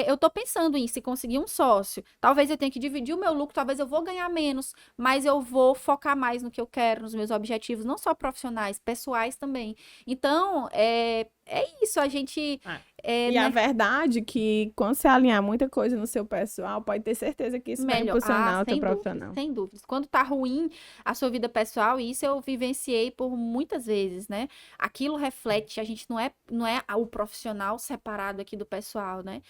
eu tô pensando em se conseguir um sócio. Talvez eu tenha que dividir o meu lucro, talvez eu vou ganhar menos, mas eu vou focar mais no que eu quero, nos meus objetivos, não só profissionais, pessoais também. Então, é isso, a gente...
E a verdade é que quando você alinhar muita coisa no seu pessoal, pode ter certeza que isso vai impulsionar o teu profissional.
Sem dúvidas. Quando tá ruim a sua vida pessoal, e isso eu vivenciei por muitas vezes, né? Aquilo reflete, a gente não é o profissional separado aqui do pessoal, né?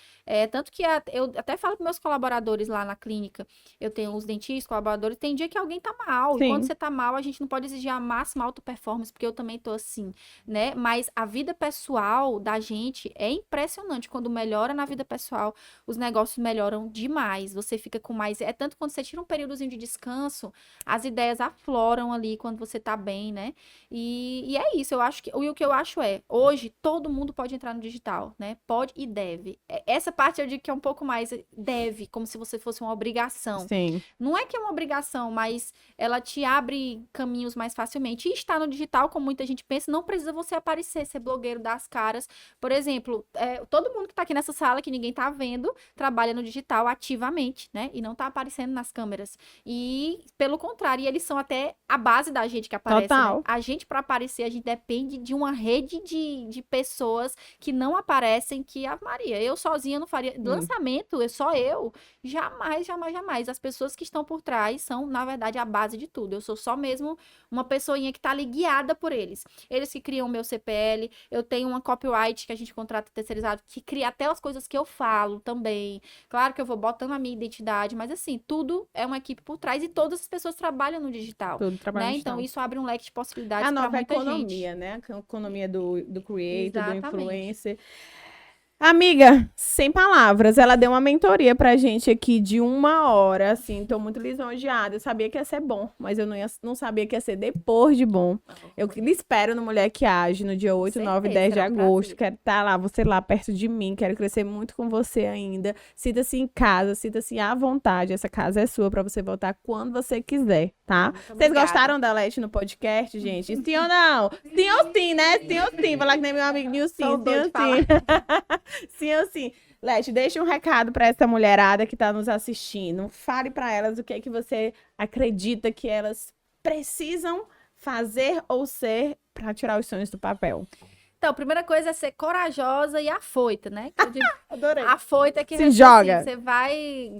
Tanto que eu até falo para meus colaboradores lá na clínica, eu tenho os dentistas, colaboradores, tem dia que alguém tá mal,
Sim.
e quando você tá mal, a gente não pode exigir a máxima alta performance, porque eu também tô assim, né? Mas a vida pessoal da gente é impressionante. Quando melhora na vida pessoal, os negócios melhoram demais. Você fica com mais. É tanto quando você tira um períodozinho de descanso, as ideias afloram ali quando você tá bem, né? E é isso. Eu acho que. E o que eu acho hoje, todo mundo pode entrar no digital, né? Pode e deve. Essa parte eu digo que é um pouco mais deve, como se você fosse uma obrigação.
Sim.
Não é que é uma obrigação, mas ela te abre caminhos mais facilmente. E estar no digital, como muita gente pensa, não precisa você aparecer, ser blogueiro das caras. Por exemplo, todo mundo que tá aqui nessa sala, que ninguém tá vendo, trabalha no digital ativamente, né? E não tá aparecendo nas câmeras. E, pelo contrário, eles são até a base da gente que aparece,
Total.
né? A gente, para aparecer, a gente depende de uma rede de pessoas que não aparecem, que a Maria. Eu sozinha não faria. Lançamento, só eu. Jamais, jamais, jamais. As pessoas que estão por trás são, na verdade, a base de tudo. Eu sou só mesmo uma pessoinha que tá ali guiada por eles. Eles que criam o meu CPL. Eu tenho uma copyright que a gente contrata terceirizado, que cria até as coisas que eu falo também. Claro que eu vou botando a minha identidade, mas assim, tudo é uma equipe por trás e todas as pessoas trabalham no digital.
Tudo trabalha
né?
no
Então,
digital.
isso abre um leque de possibilidades
A
para
nova
muita
economia,
gente.
né? A economia do creator, do
Exatamente.
influencer. Amiga, sem palavras, ela deu uma mentoria pra gente aqui de 1 hora, assim, tô muito lisonjeada. Eu sabia que ia ser bom, mas eu não sabia que ia ser depois de bom. Eu lhe espero no Mulher que Age, no dia 8, 9 e 10 de
será um
agosto.
prazer.
Quero estar lá, você lá perto de mim, quero crescer muito com você ainda. Sinta-se em casa, sinta-se à vontade. Essa casa é sua pra você voltar quando você quiser, tá?
Muito
Vocês
obrigada.
gostaram da Leti no podcast, gente? Sim ou não? Sim ou sim, né? Sim ou sim. Falar que nem meu amigo Nilson,
Sou
sim
doida
ou
de falar.
sim. Sim ou sim. Leti, deixa um recado para essa mulherada que está nos assistindo. Fale para elas o que é que você acredita que elas precisam fazer ou ser para tirar os sonhos do papel.
Então, a primeira coisa é ser corajosa e afoita, né? Que eu digo,
Adorei.
afoita é que
Se
vai ser
joga.
assim, você vai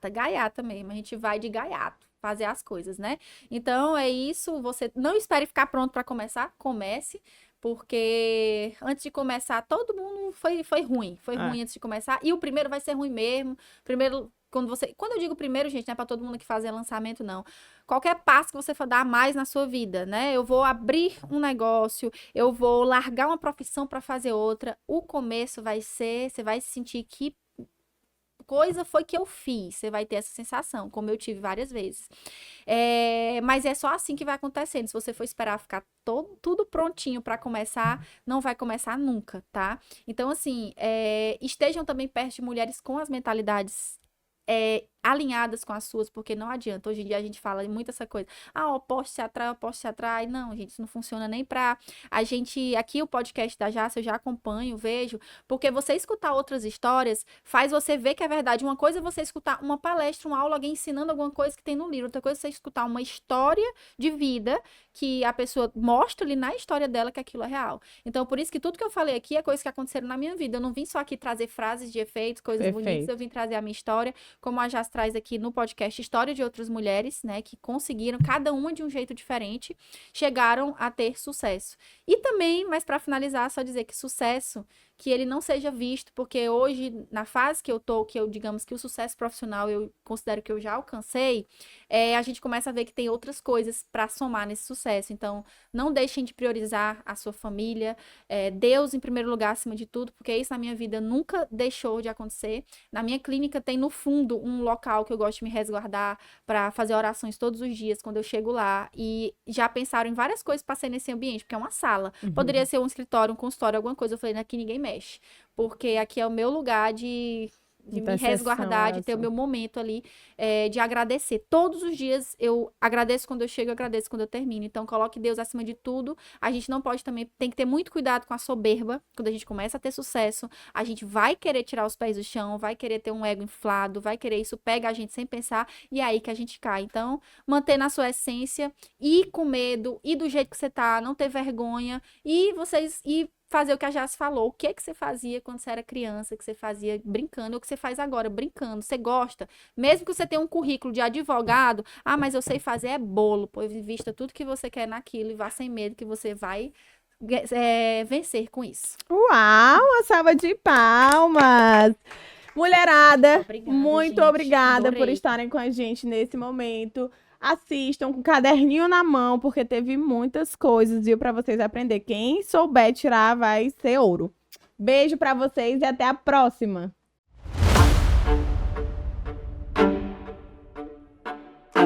gaiata mesmo. A gente vai de gaiato fazer as coisas, né? Então, é isso. Você não espere ficar pronto para começar. Comece. Porque antes de começar, todo mundo foi ruim. Foi ruim antes de começar. E o primeiro vai ser ruim mesmo. Primeiro, quando eu digo primeiro, gente, não é para todo mundo que fazer lançamento, não. Qualquer passo que você for dar mais na sua vida, né? Eu vou abrir um negócio, eu vou largar uma profissão para fazer outra. O começo vai ser, você vai se sentir que coisa foi que eu fiz. Você vai ter essa sensação, como eu tive várias vezes. Mas é só assim que vai acontecendo. Se você for esperar ficar tudo prontinho para começar, não vai começar nunca, tá? Então, assim, estejam também perto de mulheres com as mentalidades alinhadas com as suas, porque não adianta. Hoje em dia a gente fala muito essa coisa. Oposto se atrai, oposto se atrai. Não, gente, isso não funciona nem pra a gente... Aqui o podcast da Jace eu já acompanho, vejo, porque você escutar outras histórias faz você ver que é verdade. Uma coisa é você escutar uma palestra, uma aula, alguém ensinando alguma coisa que tem no livro. Outra coisa é você escutar uma história de vida que a pessoa mostra ali na história dela que aquilo é real. Então, por isso que tudo que eu falei aqui é coisas que aconteceram na minha vida. Eu não vim só aqui trazer frases de efeitos, coisas bonitas, eu vim trazer a minha história, como a Jace traz aqui no podcast história de outras mulheres, né, que conseguiram, cada uma de um jeito diferente, chegaram a ter sucesso. E também, mas para finalizar, só dizer que sucesso, que ele não seja visto, porque hoje, na fase que eu tô, que eu, digamos que o sucesso profissional eu considero que eu já alcancei, a gente começa a ver que tem outras coisas para somar nesse sucesso. Então, não deixem de priorizar a sua família, Deus em primeiro lugar acima de tudo, porque isso na minha vida nunca deixou de acontecer. Na minha clínica tem no fundo um local local que eu gosto de me resguardar para fazer orações todos os dias quando eu chego lá. E já pensaram em várias coisas para ser nesse ambiente, porque é uma sala. Poderia ser um escritório, um consultório, alguma coisa. Eu falei, aqui ninguém mexe, porque aqui é o meu lugar de me resguardar, de ter o meu momento ali, de agradecer. Todos os dias eu agradeço quando eu chego, eu agradeço quando eu termino. Então, coloque Deus acima de tudo. A gente não pode também, tem que ter muito cuidado com a soberba. Quando a gente começa a ter sucesso, a gente vai querer tirar os pés do chão, vai querer ter um ego inflado, vai querer isso, pega a gente sem pensar, e é aí que a gente cai. Então, manter na sua essência, ir com medo, ir do jeito que você tá, não ter vergonha, e fazer o que a Jace falou. O que você fazia quando você era criança, que você fazia brincando, ou o que você faz agora brincando? Você gosta? Mesmo que você tenha um currículo de advogado, mas eu sei fazer bolo, pô, invista tudo que você quer naquilo e vá sem medo que você vai vencer com isso.
Uau, uma salva de palmas! Mulherada,
Obrigada,
muito
gente.
obrigada
Adorei.
por estarem com a gente nesse momento. Assistam com o caderninho na mão, porque teve muitas coisas, viu, para vocês aprender. Quem souber tirar vai ser ouro. Beijo para vocês e até a próxima.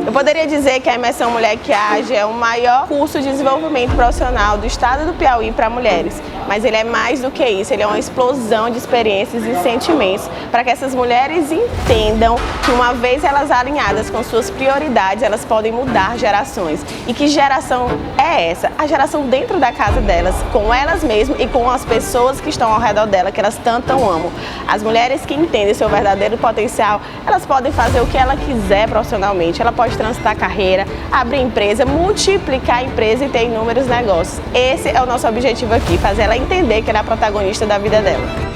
Eu poderia dizer que a Imersão Mulher que Age é o maior curso de desenvolvimento profissional do estado do Piauí para mulheres, mas ele é mais do que isso, ele é uma explosão de experiências e sentimentos para que essas mulheres entendam que uma vez elas alinhadas com suas prioridades, elas podem mudar gerações. E que geração é essa? A geração dentro da casa delas, com elas mesmas e com as pessoas que estão ao redor dela, que elas tanto amam. As mulheres que entendem seu verdadeiro potencial, elas podem fazer o que ela quiser profissionalmente, ela pode transitar carreira, abrir empresa, multiplicar a empresa e ter inúmeros negócios. Esse é o nosso objetivo aqui, fazer ela entender que ela é a protagonista da vida dela.